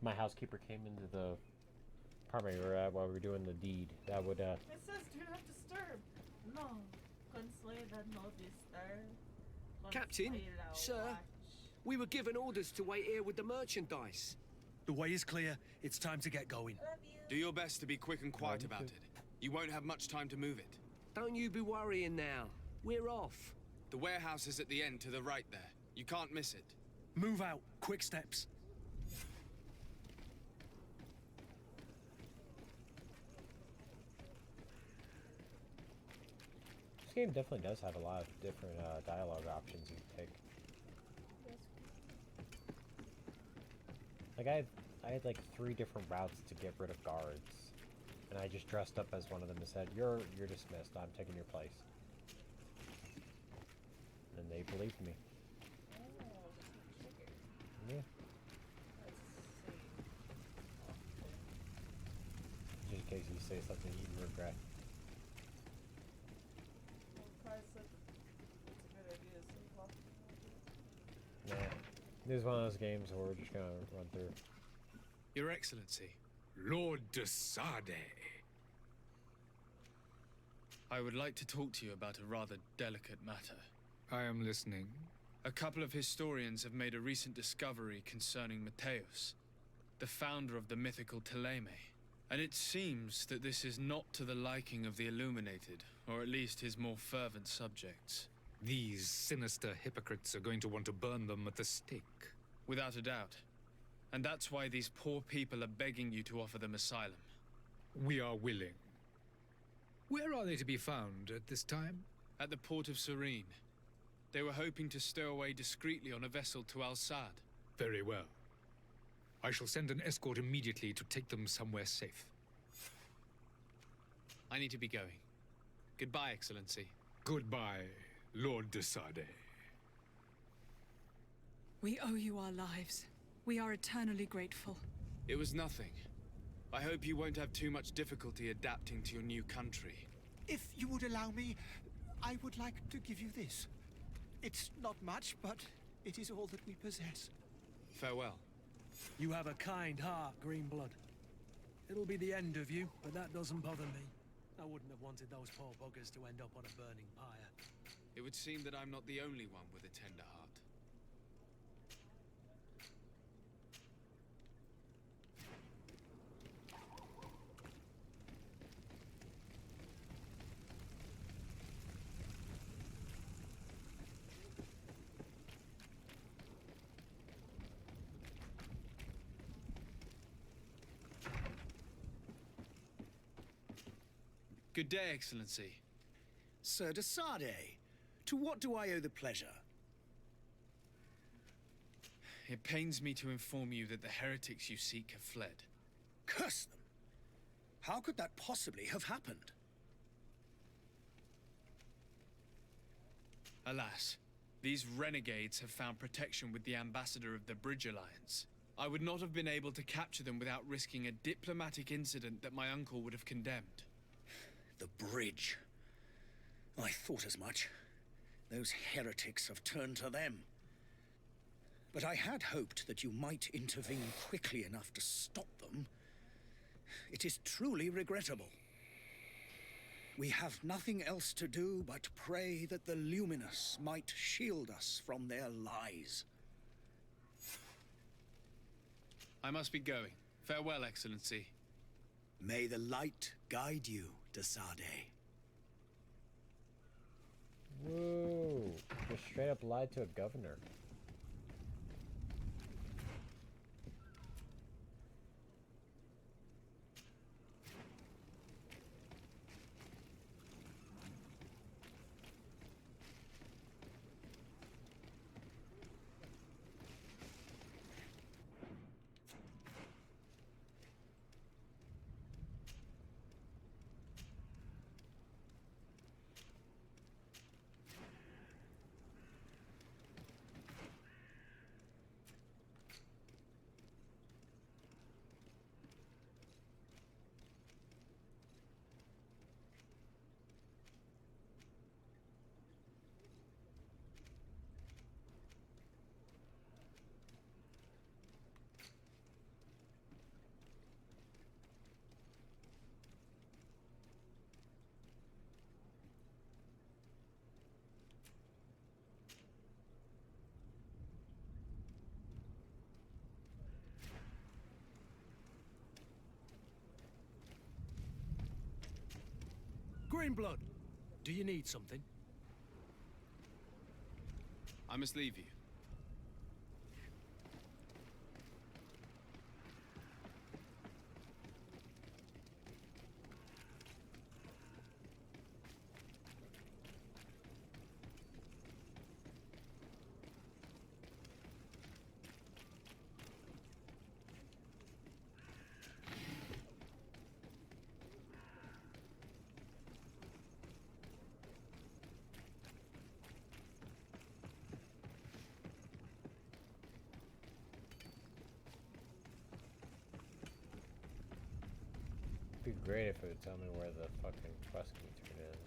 my housekeeper came into the apartment we were at while we were doing the deed. That would It says do not disturb. No. Consuela, no disturb. Captain, Consuela, sir, watch. we were given orders to wait here with the merchandise. The way is clear. It's time to get going. Do your best to be quick and quiet about it. You won't have much time to move it. Don't you be worrying now. We're off. The warehouse is at the end to the right there. You can't miss it. Move out. Quick steps. This game definitely does have a lot of different dialogue options you can take. Like I had like 3 different routes to get rid of guards, and I just dressed up as one of them and said, "You're dismissed. I'm taking your place." And they believed me. Yeah. Just in case you say something you regret. Nah. This is one of those games where we're just gonna run through. Your Excellency. Lord de Sade. I would like to talk to you about a rather delicate matter. I am listening. A couple of historians have made a recent discovery concerning Mateus, the founder of the mythical Teleme. And it seems that this is not to the liking of the Illuminated, or at least his more fervent subjects. These sinister hypocrites are going to want to burn them at the stake. Without a doubt. And that's why these poor people are begging you to offer them asylum. We are willing. Where are they to be found at this time? At the port of Serene. They were hoping to stow away discreetly on a vessel to Al-Sad. Very well. I shall send an escort immediately to take them somewhere safe. I need to be going. Goodbye, Excellency. Goodbye, Lord de Sade. We owe you our lives. We are eternally grateful. It was nothing. I hope you won't have too much difficulty adapting to your new country. If you would allow me, I would like to give you this. It's not much, but it is all that we possess. Farewell. You have a kind heart, Greenblood. It'll be the end of you, but that doesn't bother me. I wouldn't have wanted those poor buggers to end up on a burning pyre. It would seem that I'm not the only one with a tender heart. Good day, Excellency. Sir de Sade, to what do I owe the pleasure? It pains me to inform you that the heretics you seek have fled. Curse them! How could that possibly have happened? Alas, these renegades have found protection with the ambassador of the Bridge Alliance. I would not have been able to capture them without risking a diplomatic incident that my uncle would have condemned. The bridge. I thought as much. Those heretics have turned to them. But I had hoped that you might intervene quickly enough to stop them. It is truly regrettable. We have nothing else to do but pray that the Luminous might shield us from their lies. I must be going. Farewell, Excellency. May the light guide you, de Sade. Whoa! Just straight up lied to a governor. in blood. Do you need something? I must leave you. It'd be great if it would tell me where the fucking quest can be turned in.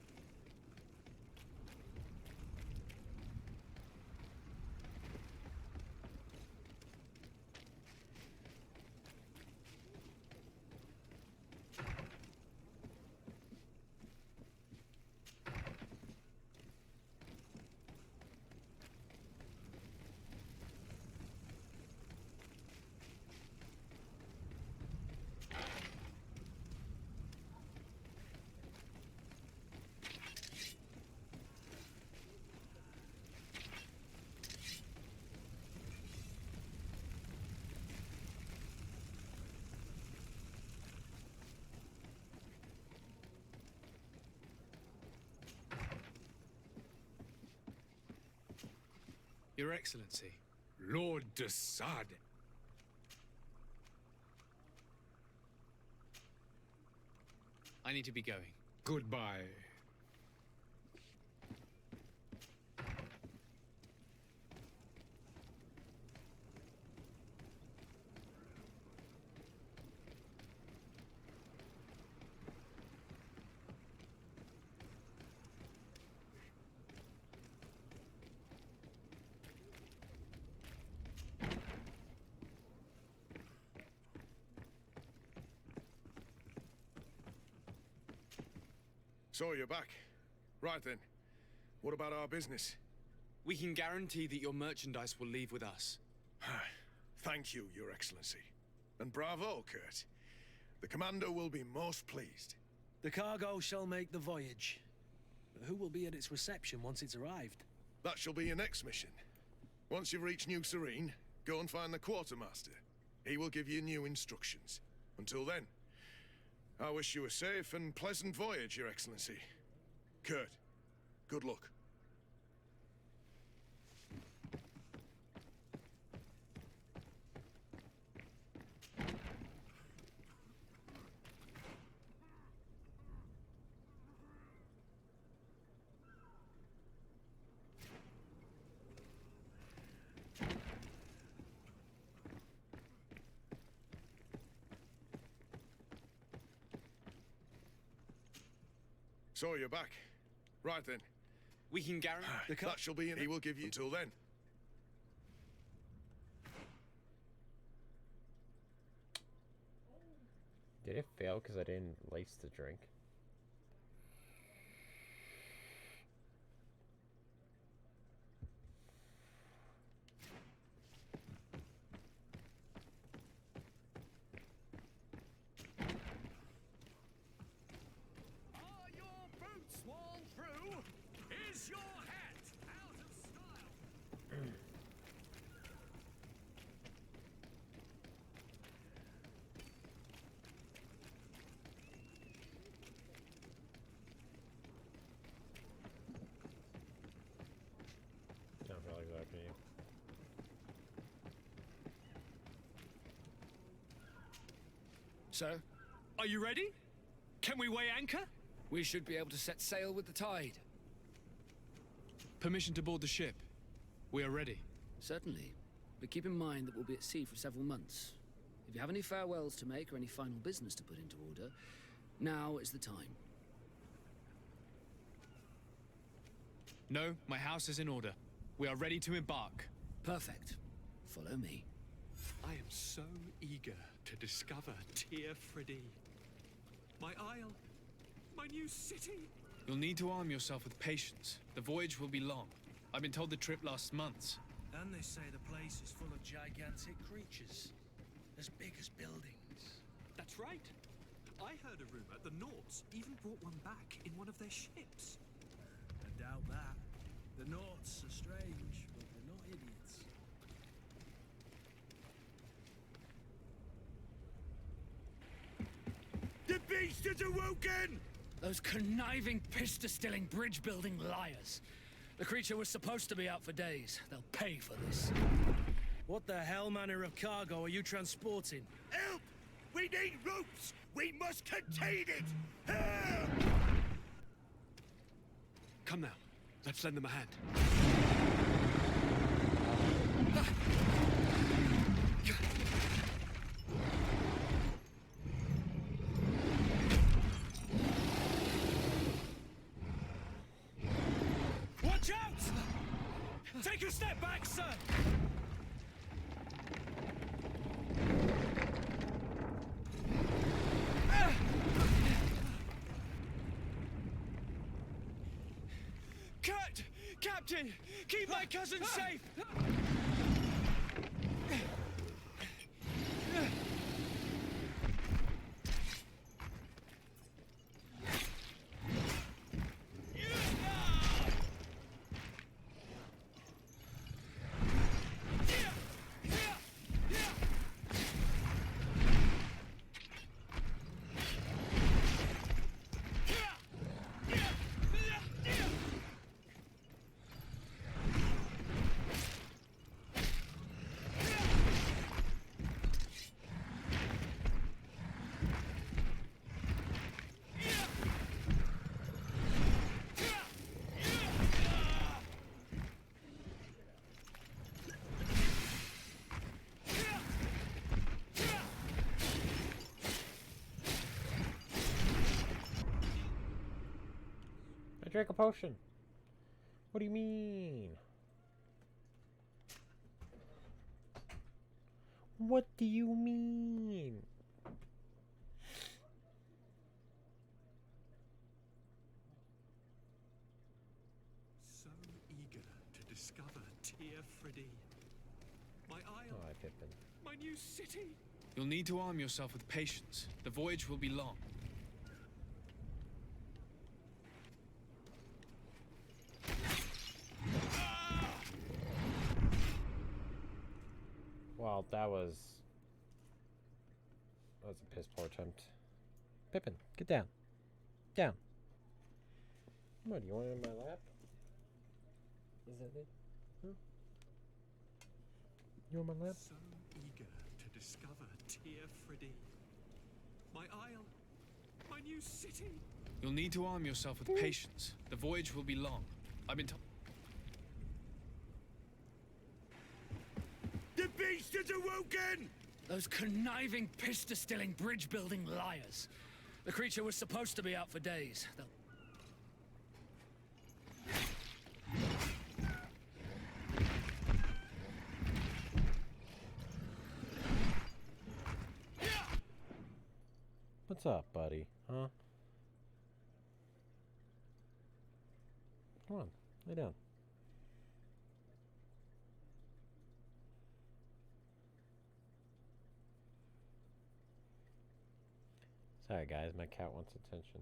Your Excellency. Lord de Sade. I need to be going. Goodbye. So you're back. Right then. What about our business? We can guarantee that your merchandise will leave with us. Thank you, Your Excellency. And bravo, Kurt. The Commander will be most pleased. The cargo shall make the voyage. But who will be at its reception once it's arrived? That shall be your next mission. Once you've reached New Serene, go and find the Quartermaster. He will give you new instructions. Until then, I wish you a safe and pleasant voyage, Your Excellency. Kurt, good luck. So you're back. Right then. We can guarantee... That shall be... He will give you until then. Did it fail because I didn't lace the drink? Sir? Are you ready? Can we weigh anchor? We should be able to set sail with the tide. Permission to board the ship. We are ready. Certainly. But keep in mind that we'll be at sea for several months. If you have any farewells to make or any final business to put into order, now is the time. No, my house is in order. We are ready to embark. Perfect. Follow me. I am so eager to discover Teer Fradee. My isle, my new city. You'll need to arm yourself with patience. The voyage will be long. I've been told the trip lasts months. And they say the place is full of gigantic creatures. As big as buildings. That's right. I heard a rumor the Nauts even brought one back in one of their ships. I doubt that. The Nauts are strange, but they're not idiots. The beast is awoken! Those conniving, pista-stilling, bridge-building liars. The creature was supposed to be out for days. They'll pay for this. What the hell manner of cargo are you transporting? Help! We need ropes! We must contain it! Help! Come now, let's lend them a hand. Watch out! Take a step back, sir! Cut! Captain! Keep my cousin safe! I drank a potion. What do you mean? What do you mean? So eager to discover Tear Freddy. My isle. Oh, Pippin. My new city. You'll need to arm yourself with patience. The voyage will be long. Well, that was a piss poor attempt. Pippin, get down. Down. What, do you want it in my lap? Is that it? Huh? You want my lap? So eager to discover Tear Freddy. My isle. My new city. You'll need to arm yourself with patience. The voyage will be long. I've been told. The beast is awoken! Those conniving, pista-stilling, bridge-building liars. The creature was supposed to be out for days. They'll... What's up, buddy? Huh? Come on, lay down. Sorry guys, my cat wants attention.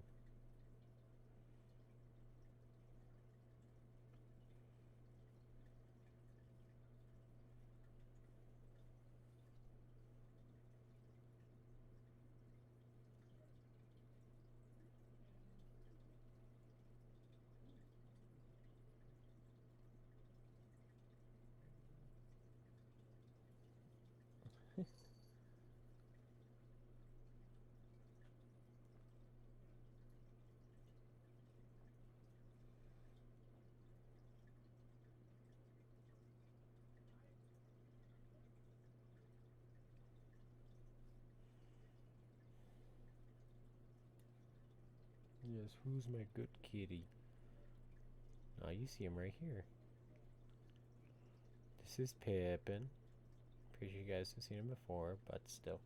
Yes, who's my good kitty? Oh, you see him right here. This is Pippin. Pretty sure you guys have seen him before, but still.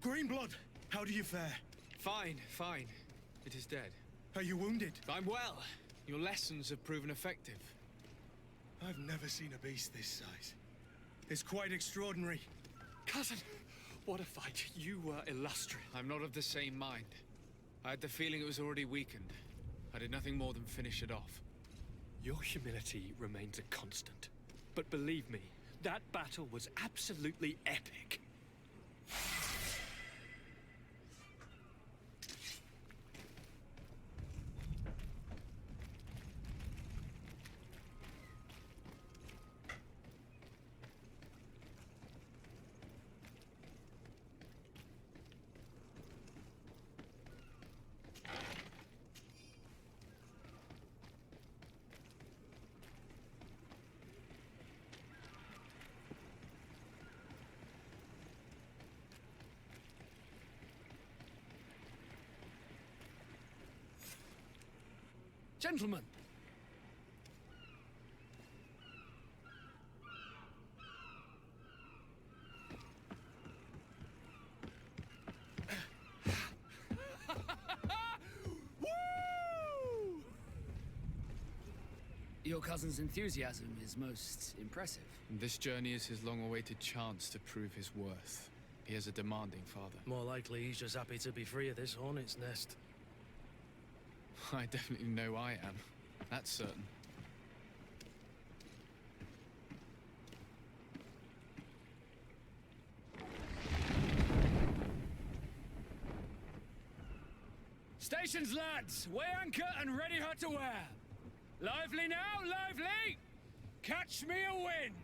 Greenblood, how do you fare? Fine, fine. It is dead. Are you wounded? I'm well. Your lessons have proven effective. I've never seen a beast this size. It's quite extraordinary. Cousin, what a fight. You were illustrious. I'm not of the same mind. I had the feeling it was already weakened. I did nothing more than finish it off. Your humility remains a constant. But believe me, that battle was absolutely epic. Gentlemen! Your cousin's enthusiasm is most impressive. This journey is his long-awaited chance to prove his worth. He has a demanding father. More likely he's just happy to be free of this hornet's nest. I definitely know I am. That's certain. Stations, lads! Weigh anchor and ready her to wear! Lively now, lively! Catch me a wind!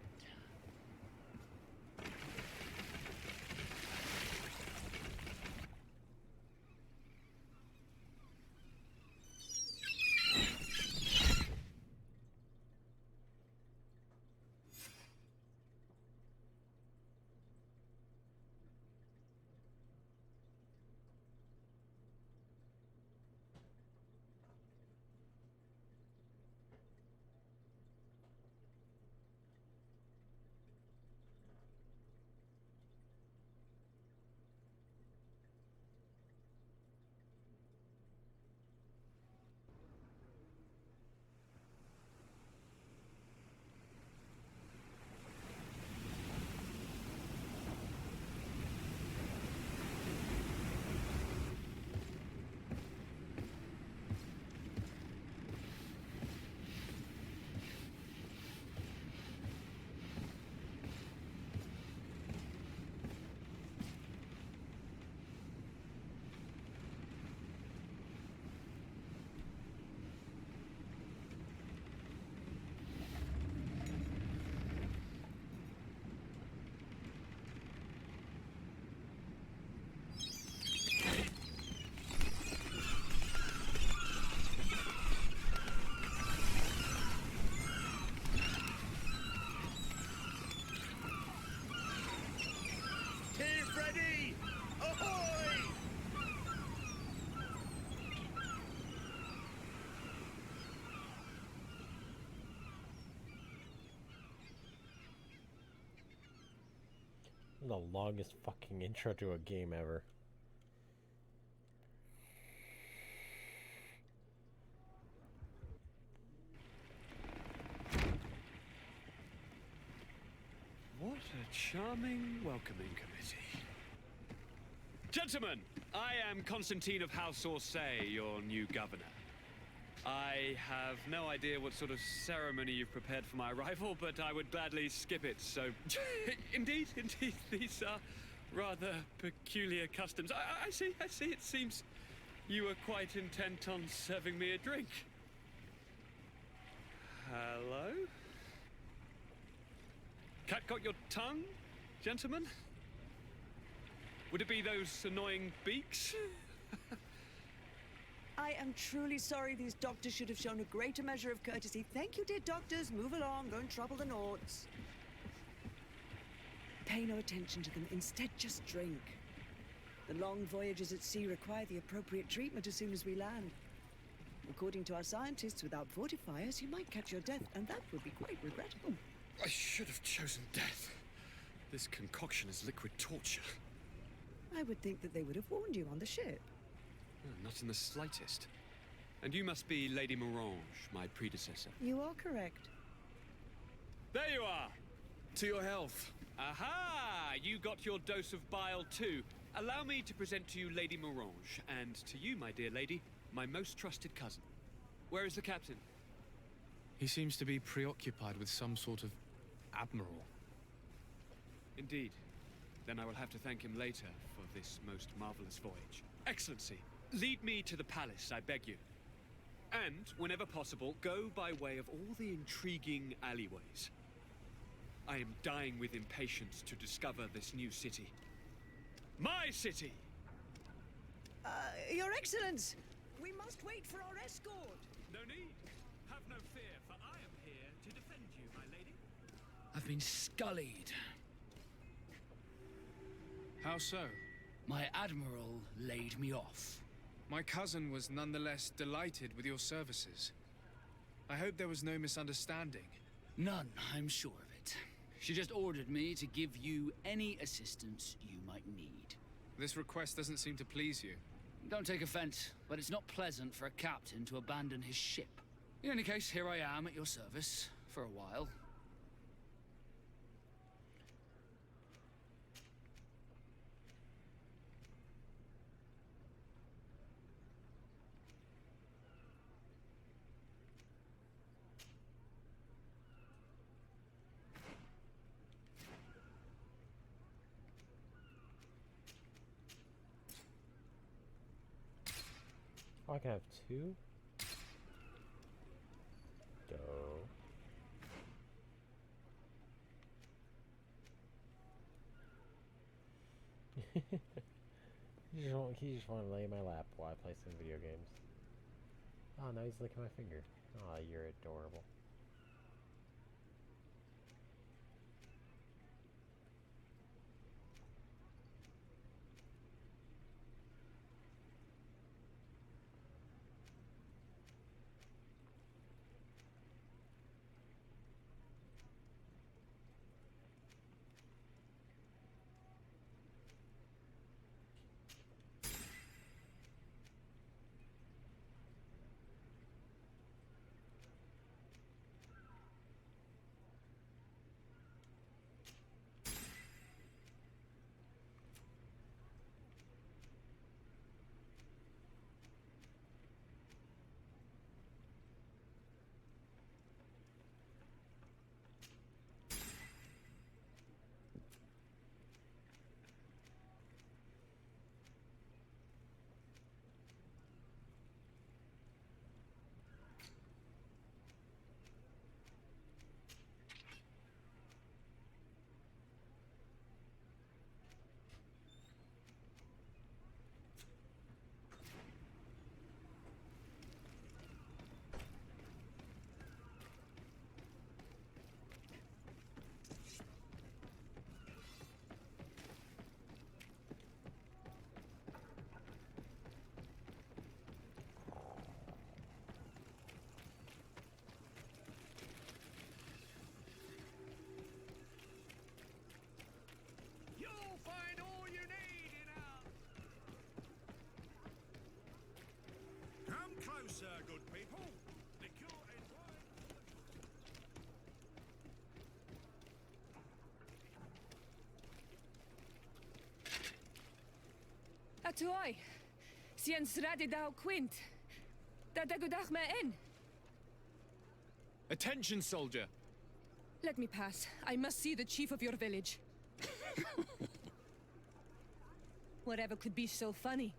The longest fucking intro to a game ever. What a charming welcoming committee. Gentlemen, I am Constantine of House Orsay, your new governor. I have no idea what sort of ceremony you've prepared for my arrival, but I would gladly skip it, so... Indeed, these are rather peculiar customs. I see, it seems you were quite intent on serving me a drink. Hello? Cat got your tongue, gentlemen? Would it be those annoying beaks? I am truly sorry. These doctors should have shown a greater measure of courtesy. Thank you, dear doctors. Move along. Don't trouble the Nords. Pay no attention to them. Instead, just drink. The long voyages at sea require the appropriate treatment as soon as we land. According to our scientists, without fortifiers, you might catch your death, and that would be quite regrettable. I should have chosen death. This concoction is liquid torture. I would think that they would have warned you on the ship. Not in the slightest. And you must be Lady Morange, my predecessor. You are correct. There you are! To your health. Aha! You got your dose of bile too. Allow me to present to you Lady Morange, and to you, my dear lady, my most trusted cousin. Where is the captain? He seems to be preoccupied with some sort of admiral. Indeed. Then I will have to thank him later for this most marvelous voyage. Excellency, lead me to the palace, I beg you. And, whenever possible, go by way of all the intriguing alleyways. I am dying with impatience to discover this new city. My city! Your Excellence! We must wait for our escort! No need. Have no fear, for I am here to defend you, my lady. I've been scullied. How so? My admiral laid me off. My cousin was nonetheless delighted with your services. I hope there was no misunderstanding. None, I'm sure of it. She just ordered me to give you any assistance you might need. This request doesn't seem to please you. Don't take offense, but it's not pleasant for a captain to abandon his ship. In any case, here I am at your service, for a while. Oh, I can have two? Dope. He just want to lay in my lap while I play some video games. Oh, now he's licking my finger. Oh, you're adorable. You'll find all you need in our... Come closer, good people. Liquor and wine. Atuai. Sien sradi dau quint. Da dagudach me in. Attention, soldier! Let me pass. I must see the chief of your village. Whatever could be so funny?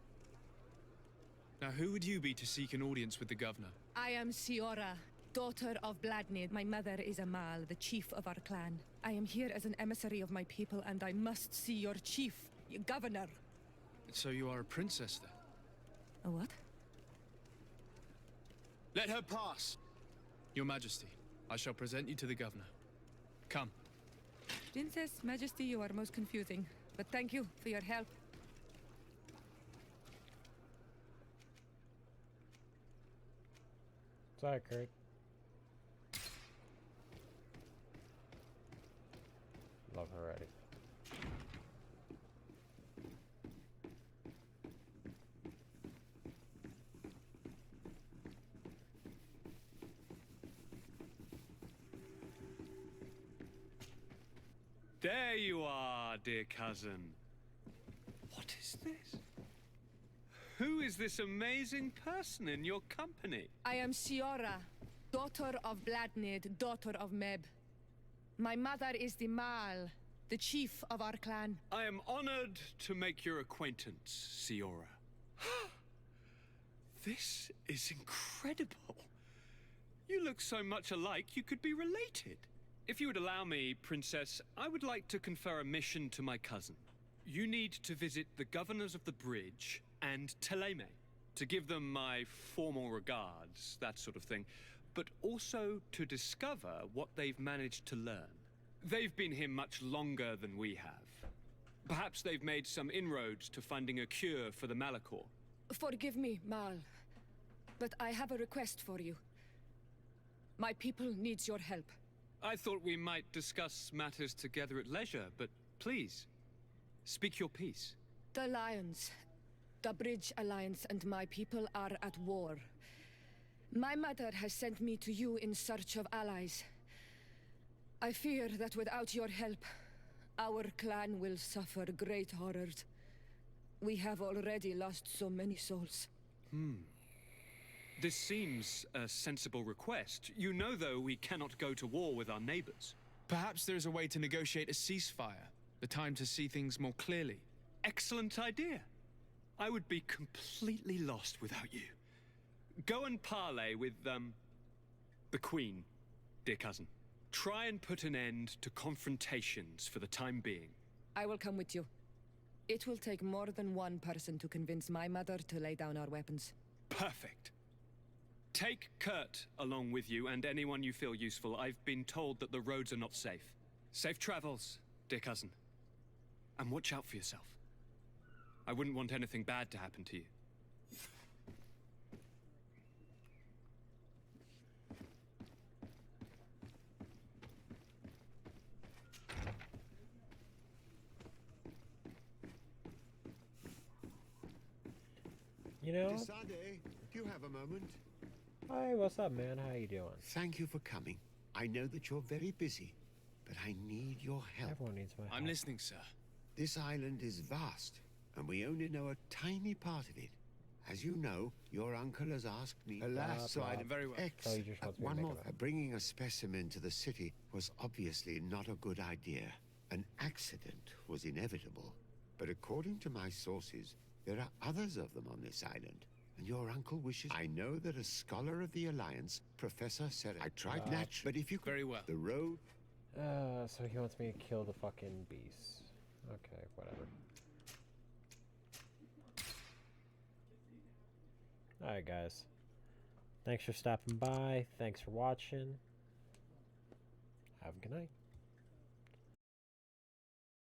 Now, who would you be to seek an audience with the governor? I am Siora, daughter of Vladnid. My mother is Amal, the chief of our clan. I am here as an emissary of my people, and I must see your chief, your governor. So you are a princess, then? A what? Let her pass! Your Majesty, I shall present you to the governor. Come. Princess, Majesty, you are most confusing. But thank you for your help. Sorry, Kurt. Love her already. There you are, dear cousin. What is this? Who is this amazing person in your company? I am Siora, daughter of Bladnid, daughter of Meb. My mother is the Mal, the chief of our clan. I am honored to make your acquaintance, Siora. This is incredible. You look so much alike you could be related. If you would allow me, Princess, I would like to confer a mission to my cousin. You need to visit the governors of the bridge and Teleme to give them my formal regards, that sort of thing, but also to discover what they've managed to learn. They've been here much longer than we have. Perhaps they've made some inroads to finding a cure for the Malachor. Forgive me, Mal, but I have a request for you. My people needs your help. I thought we might discuss matters together at leisure, but please, speak your piece. The Lions, the Bridge Alliance and my people are at war. My mother has sent me to you in search of allies. I fear that without your help, our clan will suffer great horrors. We have already lost so many souls. This seems a sensible request. You know, though, we cannot go to war with our neighbors. Perhaps there's a way to negotiate a ceasefire. The time to see things more clearly. Excellent idea. I would be completely lost without you. Go and parley with, the Queen, dear cousin. Try and put an end to confrontations for the time being. I will come with you. It will take more than one person to convince my mother to lay down our weapons. Perfect. Take Kurt along with you and anyone you feel useful. I've been told that the roads are not safe. Safe travels, dear cousin. And watch out for yourself. I wouldn't want anything bad to happen to you. You know? Desade, do you have a moment? Hi, what's up, man? How you doing? Thank you for coming. I know that you're very busy, but I need your help. Everyone needs my help. I'm listening, sir. This island is vast, and we only know a tiny part of it. As you know, your uncle has asked me. Alas, so I very well. X. So he just wants me to One make more. it up. Bringing a specimen to the city was obviously not a good idea. An accident was inevitable, but according to my sources, there are others of them on this island. And your uncle wishes. I know that a scholar of the Alliance, Professor Sarah. I tried naturally, but if you could. Very well. The road. So he wants me to kill the fucking beast. Okay, whatever. Alright, guys. Thanks for stopping by. Thanks for watching. Have a good night.